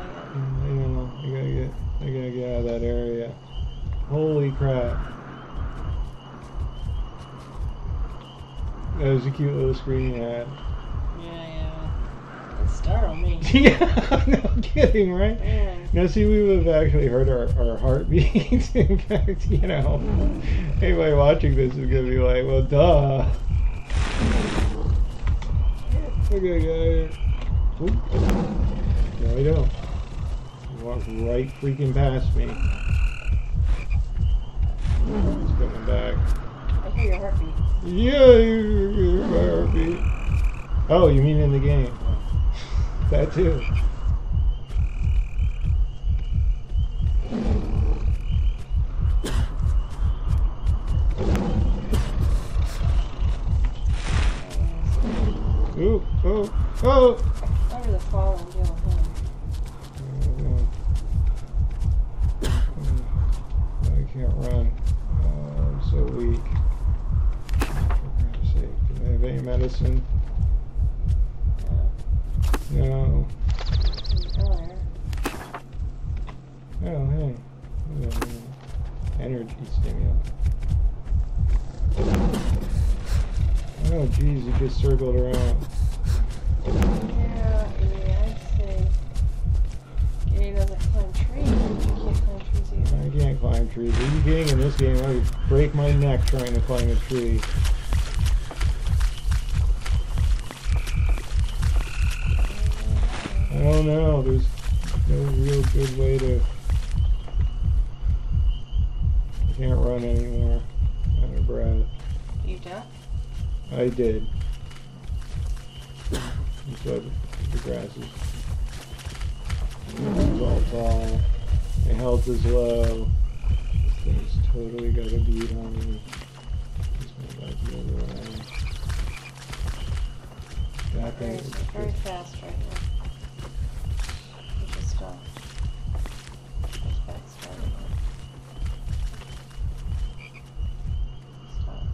B: again.
A: I gotta get out of that area. Holy crap. That was a cute little screen you had.
B: It startled me.
A: Yeah, no kidding, right?
B: Yeah.
A: Now see, we would have actually heard our heartbeats. In fact, you know, anybody watching this is gonna be like, well, duh. Okay, guys. Oop. No, I don't. He walked right freaking past me. He's coming back.
B: I hear your heartbeat.
A: Yeah, you my heartbeat. Oh, you mean in the game? That too. Ooh, oh, oh!
B: Over the fall and kill him.
A: I can't run. I'm so weak. For God's sake, do I any medicine?
B: No.
A: No.
B: Earlier.
A: Oh, hey. Energy stimulant. Oh, geez, you just circled around.
B: Yeah, I see. He doesn't climb trees. You can't climb trees either.
A: I can't climb trees. Are you kidding? In this game, I would break my neck trying to climb a tree. I don't know. There's no real good way to... I can't run anymore. I'm out of breath.
B: You duck?
A: I did. So the grass is all tall. My health is low. This thing's totally got a beat on me. Just went back the other way. That thing is
B: Very fast right now. You should stop. It's fast right now. Stop.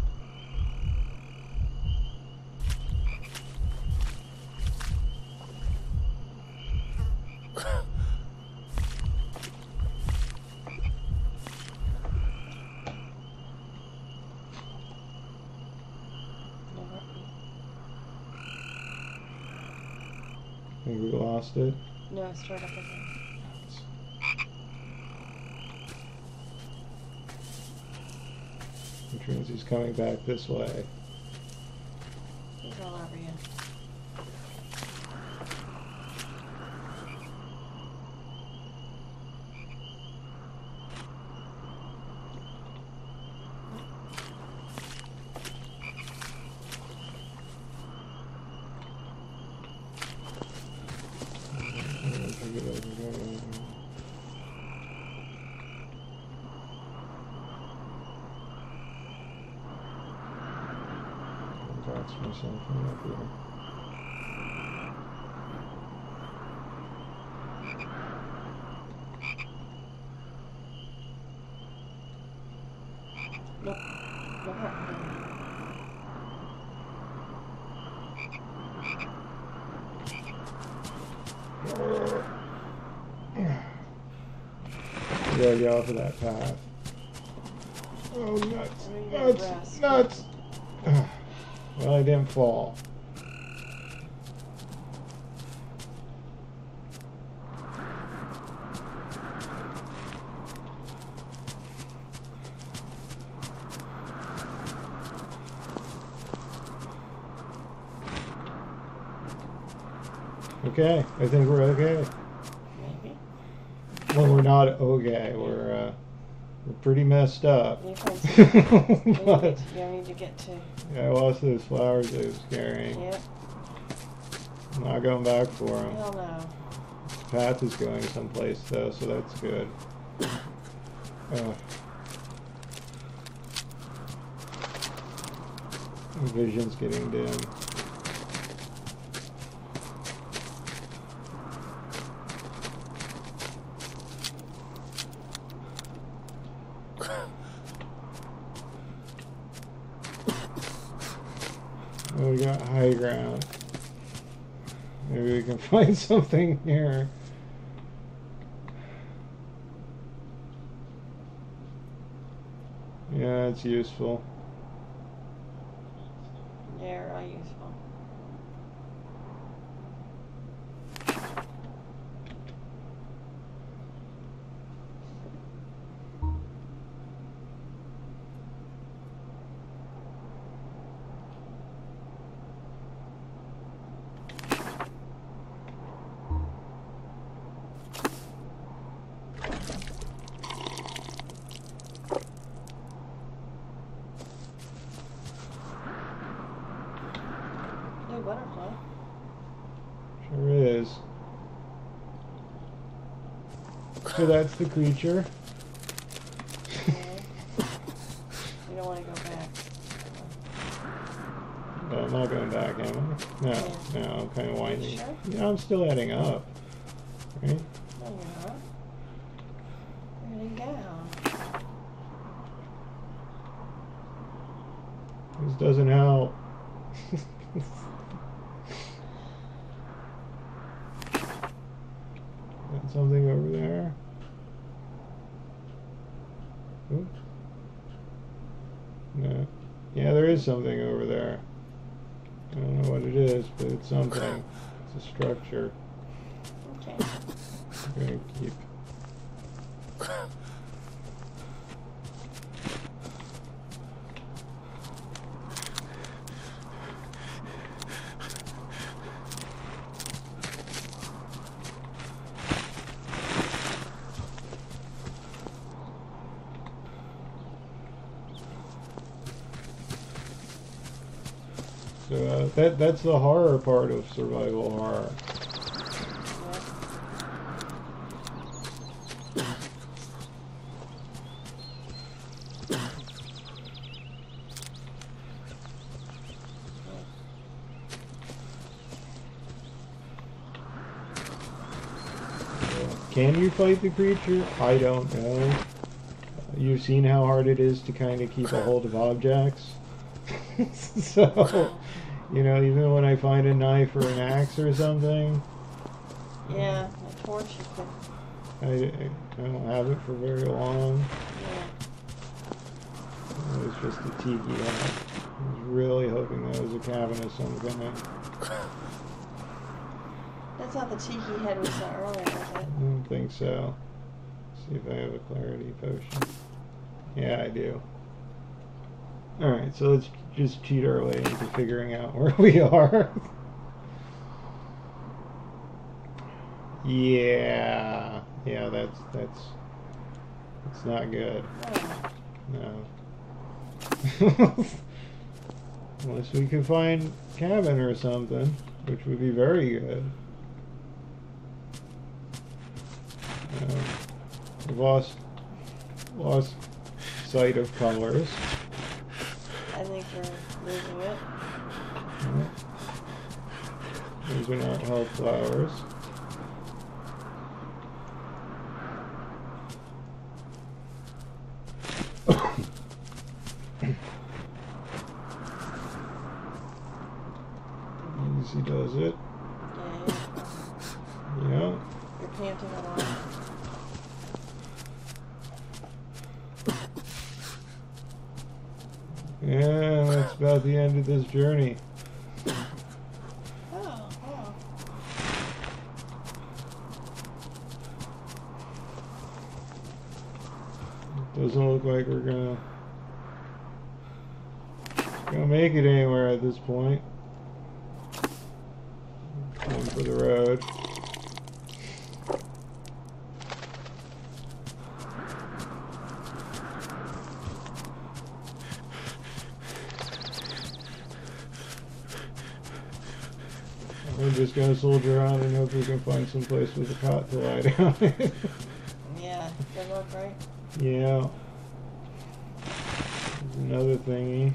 A: think we lost it.
B: No, start up again.
A: Which means he's coming back this way.
B: He's all over you.
A: That's myself from up here.
B: Nope.
A: Yeah, get off of that path. Oh, nuts! Nuts!
B: Rest.
A: Nuts! Well, I didn't fall. Okay, I think we're okay.
B: Maybe.
A: Well, we're not okay. We're pretty messed up.
B: You find some.
A: But,
B: You need to get to.
A: yeah, I lost those flowers I was carrying.
B: Yep.
A: I'm not going back for them.
B: Hell no.
A: Path is going someplace though, so that's good. Vision's getting dim. Oh, we got high ground. Maybe we can find something here. Yeah, it's useful.
B: Yeah, really useful. New butterfly.
A: Sure is. So that's the creature.
B: Yeah. You don't want to go back.
A: No, I'm not going back, am I? No,
B: Yeah.
A: no, I'm kind of winding.
B: Sure?
A: Yeah, I'm still heading up. Right?
B: No, you're not. You're heading down.
A: This doesn't help. Got something over there. Oop. No. Yeah, there is something over there. I don't know what it is, but it's something. It's a structure.
B: Okay.
A: I'm gonna keep. So that's the horror part of survival horror. Can you fight the creature? I don't know. You've seen how hard it is to kind of keep a hold of objects. So, you know, even when I find a knife or an axe or something.
B: Yeah, a torch you could.
A: I don't have it for very long.
B: Yeah.
A: It was just a tiki hut. I was really hoping that was a cabin of some kind.
B: That's not the tiki head we saw earlier, was it?
A: I don't think so. See if I have a clarity potion. Yeah, I do. Alright, so let's just cheat our way into figuring out where we are. Yeah. Yeah, that's not good.
B: Oh.
A: No. Unless we can find cabin or something, which would be very good. We've lost sight of colors.
B: I think we're losing it.
A: These are not health flowers. Easy does it. Yeah.
B: You're panting a lot.
A: Yeah, that's about the end of this journey.
B: Oh, wow.
A: Doesn't look like we're gonna make it anywhere at this point. Going for the road. We're just gonna soldier on and hope we can find some place with a cot to lie down in.
B: Yeah, good luck, right?
A: Yeah. There's another thingy.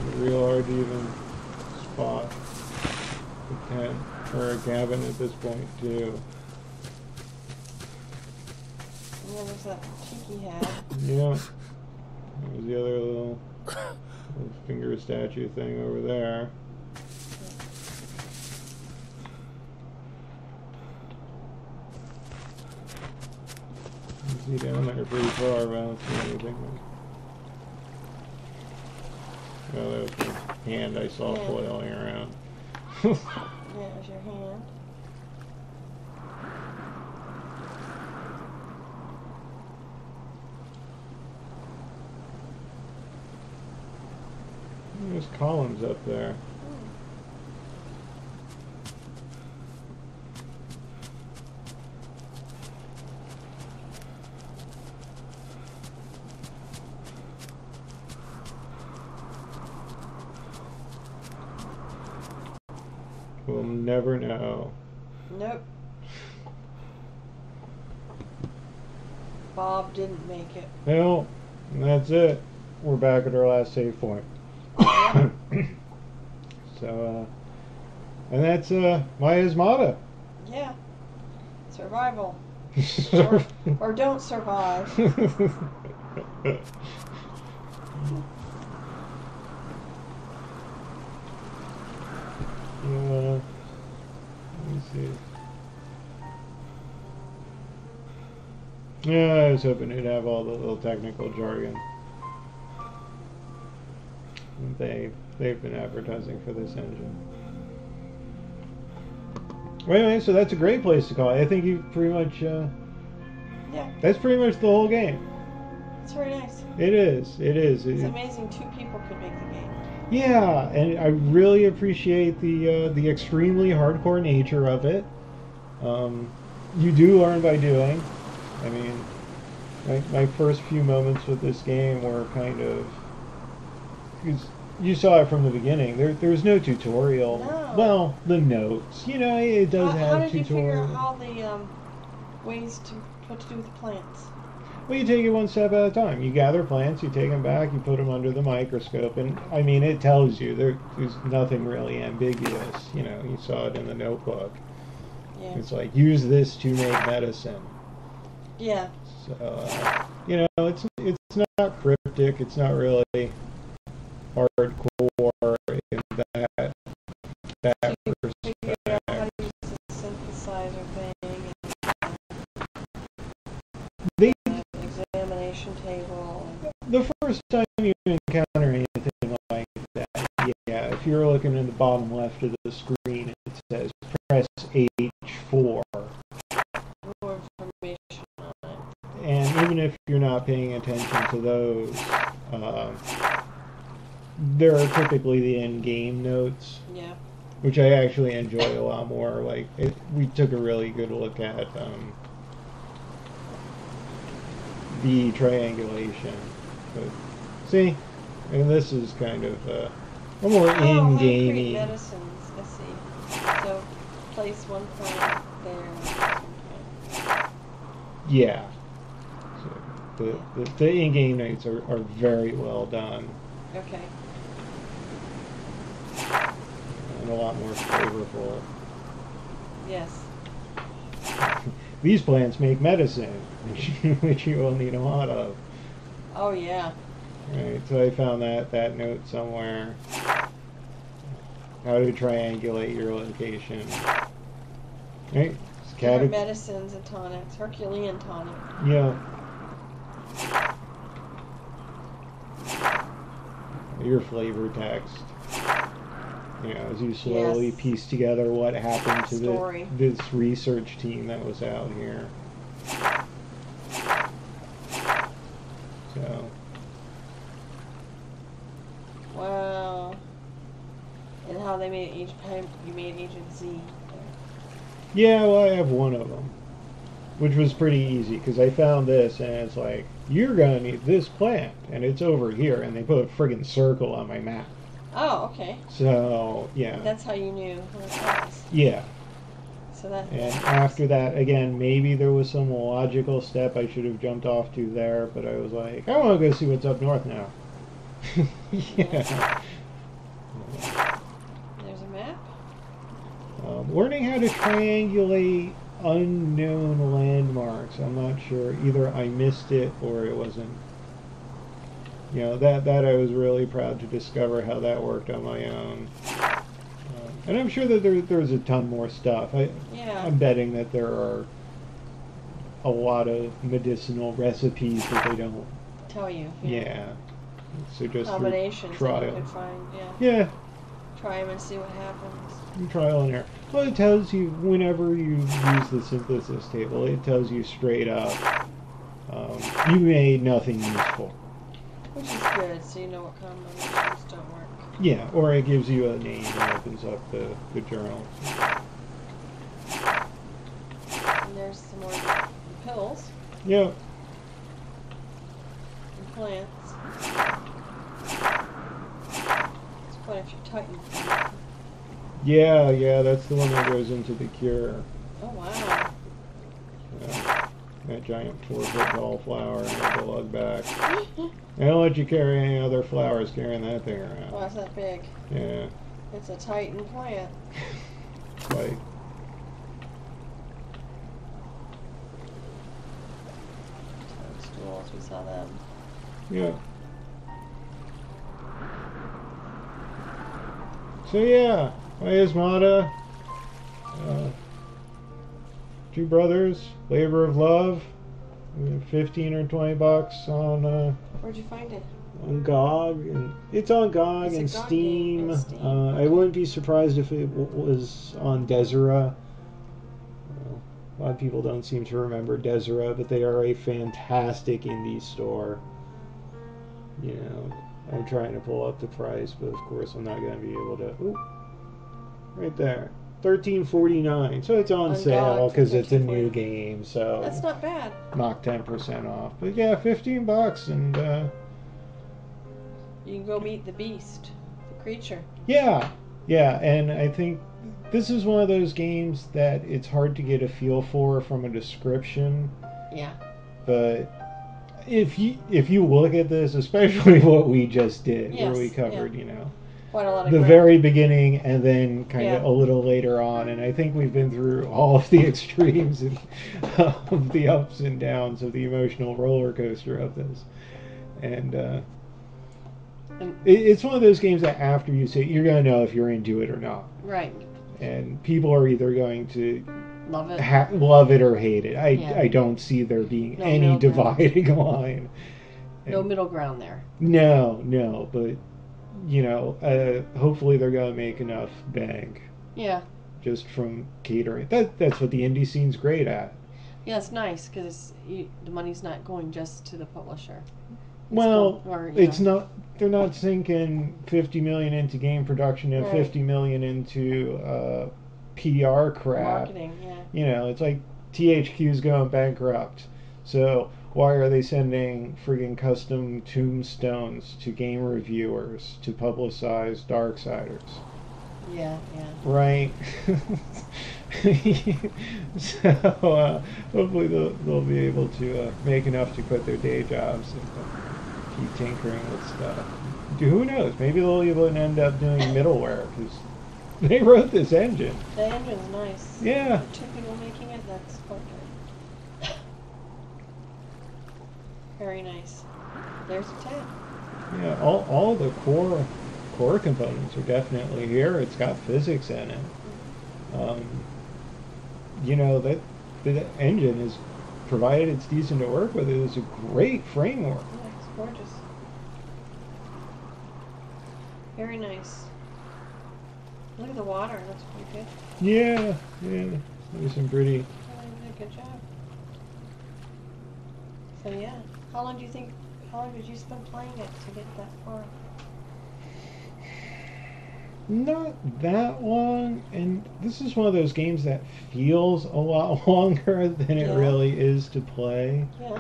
A: It's real hard to even spot a tent or a cabin at this point too.
B: Yeah, there's that tiki head.
A: Yeah. There's the other little finger statue thing over there. You see down there pretty far, but I don't see anything. Well, that was the hand I saw flailing around.
B: Yeah, it was your hand.
A: There's columns up there. We'll never know.
B: Nope. Bob didn't make it.
A: Well, and that's it. We're back at our last save point. So, and that's Miamata.
B: Yeah. Survival. or don't survive.
A: Let me see. Yeah, I was hoping it'd have all the little technical jargon. They've been advertising for this engine. Well, anyway, so that's a great place to call it. I think you pretty much.
B: Yeah.
A: That's pretty much the whole game.
B: It's very nice.
A: It is. It is.
B: It's amazing 2 people could make the game.
A: Yeah, and I really appreciate the extremely hardcore nature of it. You do learn by doing. I mean, my first few moments with this game were kind of, because you saw it from the beginning. There was no tutorial.
B: No.
A: Well, the notes. You know, it does have
B: How did you
A: tutorial.
B: figure out all the ways to what to do with the plants?
A: Well, you take it one step at a time. You gather plants, you take them back, you put them under the microscope, and I mean, it tells you. There's nothing really ambiguous. You know, you saw it in the notebook.
B: Yeah.
A: It's like, use this to make medicine.
B: Yeah.
A: So, you know, it's not cryptic. It's not really hardcore in that
B: You
A: respect.
B: figure out how to use the synthesizer thing
A: They,
B: and the examination table.
A: the first time you encounter anything like that, yeah, if you're looking in the bottom left of the screen, it says press H4.
B: More information on it.
A: And even if you're not paying attention to those, there are typically the in-game notes,
B: Yeah.
A: which I actually enjoy a lot more. Like, we took a really good look at the triangulation. But see, and this is kind of a more in-gamey.
B: Medicines. I see. So place one plant there. Okay.
A: Yeah. So the in-game notes are very well done.
B: Okay.
A: And a lot more flavorful.
B: Yes.
A: These plants make medicine, which you will need a lot of.
B: Oh yeah.
A: Right, so I found that note somewhere. How to triangulate your location. Right?
B: Different medicines and tonics. Herculean tonic.
A: Yeah. Your flavor text. You know, as you slowly piece together what happened to this research team that was out here. So.
B: Wow. And how they made each time you made Agent Z.
A: Yeah, well, I have one of them, which was pretty easy because I found this and it's like, you're gonna need this plant and it's over here, and they put a friggin' circle on my map.
B: Oh, okay.
A: So yeah.
B: That's how you knew where it was.
A: Yeah.
B: So that.
A: And after that, again, maybe there was some logical step I should have jumped off to there, but I was like, I want to go see what's up north now. Yeah.
B: There's a map.
A: Learning how to triangulate unknown landmarks. I'm not sure. Either I missed it or it wasn't. You know, that I was really proud to discover how that worked on my own. And I'm sure that there's a ton more stuff. I'm betting that there are a lot of medicinal recipes that they don't
B: tell you.
A: Yeah. So just
B: combinations
A: trial.
B: that you can find.
A: Yeah.
B: Try them and see what happens.
A: Trial and error. Well, it tells you whenever you use the synthesis table, it tells you straight up you made nothing useful.
B: Which is good, so you know what combinations don't work.
A: Yeah, or it gives you a name and opens up the journal.
B: And there's some more pills.
A: Yeah.
B: And plants. It's quite a few Titan.
A: Yeah, that's the one that goes into the cure.
B: Oh, wow.
A: That giant 4-foot tall flower and the lug back. They don't let you carry any other flowers carrying that thing around.
B: Wow, it's that big.
A: Yeah.
B: It's a Titan plant.
A: Like,
B: rules. We saw them.
A: Yeah. So yeah, Miamata, two brothers, labor of love, 15 or 20 bucks
B: Where'd you find it?
A: on GOG, and it's on GOG
B: It's a
A: and
B: GOG
A: Steam.
B: game, and Steam.
A: I wouldn't be surprised if it was on Desera. A lot of people don't seem to remember Desera, but they are a fantastic indie store. You know, I'm trying to pull up the price, but of course I'm not going to be able to. Ooh, right there, $13.49. So it's on sale because it's a new game. So
B: that's not bad.
A: Knock 10% off. But yeah, $15, and
B: you can go meet the beast, the creature.
A: Yeah, and I think this is one of those games that it's hard to get a feel for from a description.
B: Yeah.
A: But if you look at this, especially what we just did,
B: yes,
A: where we covered, you know,
B: quite a lot of
A: the
B: ground.
A: very beginning and then kind of
B: Yeah.
A: a little later on, and I think we've been through all of the extremes and of the ups and downs of the emotional roller coaster of this. And it's one of those games that after you say, you're going to know if you're into it or not.
B: Right.
A: And people are either going to
B: love it,
A: love it or hate it.
B: Yeah.
A: I don't see there being
B: No
A: any
B: middle ground.
A: dividing line.
B: No middle ground there.
A: No, but you know, hopefully they're going to make enough bank.
B: Yeah.
A: Just from catering. That's what the indie scene's great at.
B: Yeah, it's nice because the money's not going just to the publisher.
A: Well,
B: it's
A: not. They're not sinking $50 million into game production and
B: right.
A: $50 million into PR crap.
B: Marketing, yeah.
A: You know, it's like THQ's going bankrupt. So why are they sending friggin' custom tombstones to game reviewers to publicize Darksiders?
B: Yeah.
A: Right. So hopefully they'll be able to make enough to quit their day jobs and keep tinkering with stuff. Who knows? Maybe they'll even end up doing middleware because they wrote this engine.
B: The engine's nice.
A: Yeah.
B: The two people making it, that's quite good. Very nice. There's a tab.
A: Yeah, all the core components are definitely here. It's got physics in it. You know, that the engine is, provided it's decent to work with, it is a great framework.
B: Yeah, it's gorgeous. Very nice. Look at the water, it looks pretty good.
A: Yeah. Nice and pretty.
B: Oh, you did a good job. So yeah, how long did you spend playing it to get that far?
A: Not that long, and this is one of those games that feels a lot longer than it really is to play.
B: Yeah.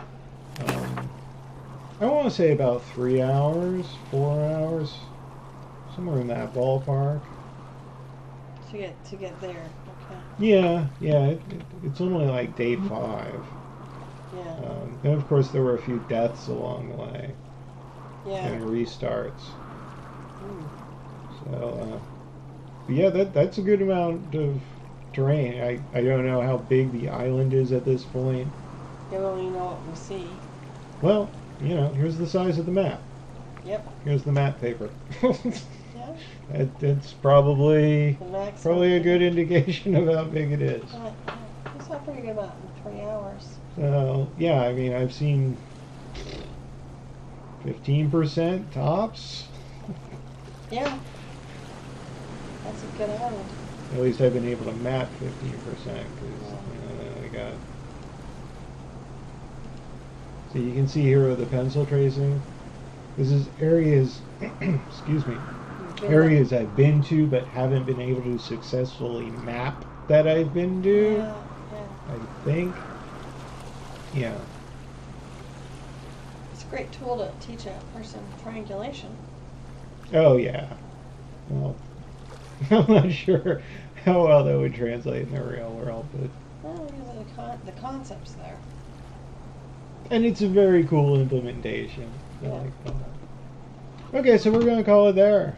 A: I want to say about 3 hours, 4 hours, somewhere in that ballpark.
B: To get there, okay.
A: Yeah, it's only like day 5.
B: Yeah.
A: And of course there were a few deaths along the way.
B: Yeah.
A: And restarts. So, but yeah, that's a good amount of terrain. I don't know how big the island is at this point.
B: Yeah, well, you know what we see.
A: Well, you know, here's the size of the map.
B: Yep.
A: Here's the map paper.
B: Yeah.
A: It's probably a good
B: indication
A: indication of how big it is.
B: It's not pretty good about in 3 hours.
A: So, yeah, I mean, I've seen 15% tops.
B: Yeah. That's a good island.
A: At least I've been able to map 15% because I got. So you can see here with the pencil tracing. This is areas, excuse me, areas I've been to but haven't been able to successfully map that I've been to.
B: Yeah.
A: I think. Yeah.
B: It's a great tool to teach a person triangulation.
A: Oh yeah. Well, I'm not sure how well that would translate in the real world, but.
B: Well, the concept's there.
A: And it's a very cool implementation. I
B: Yeah.
A: like that. Okay, so we're going to call it there.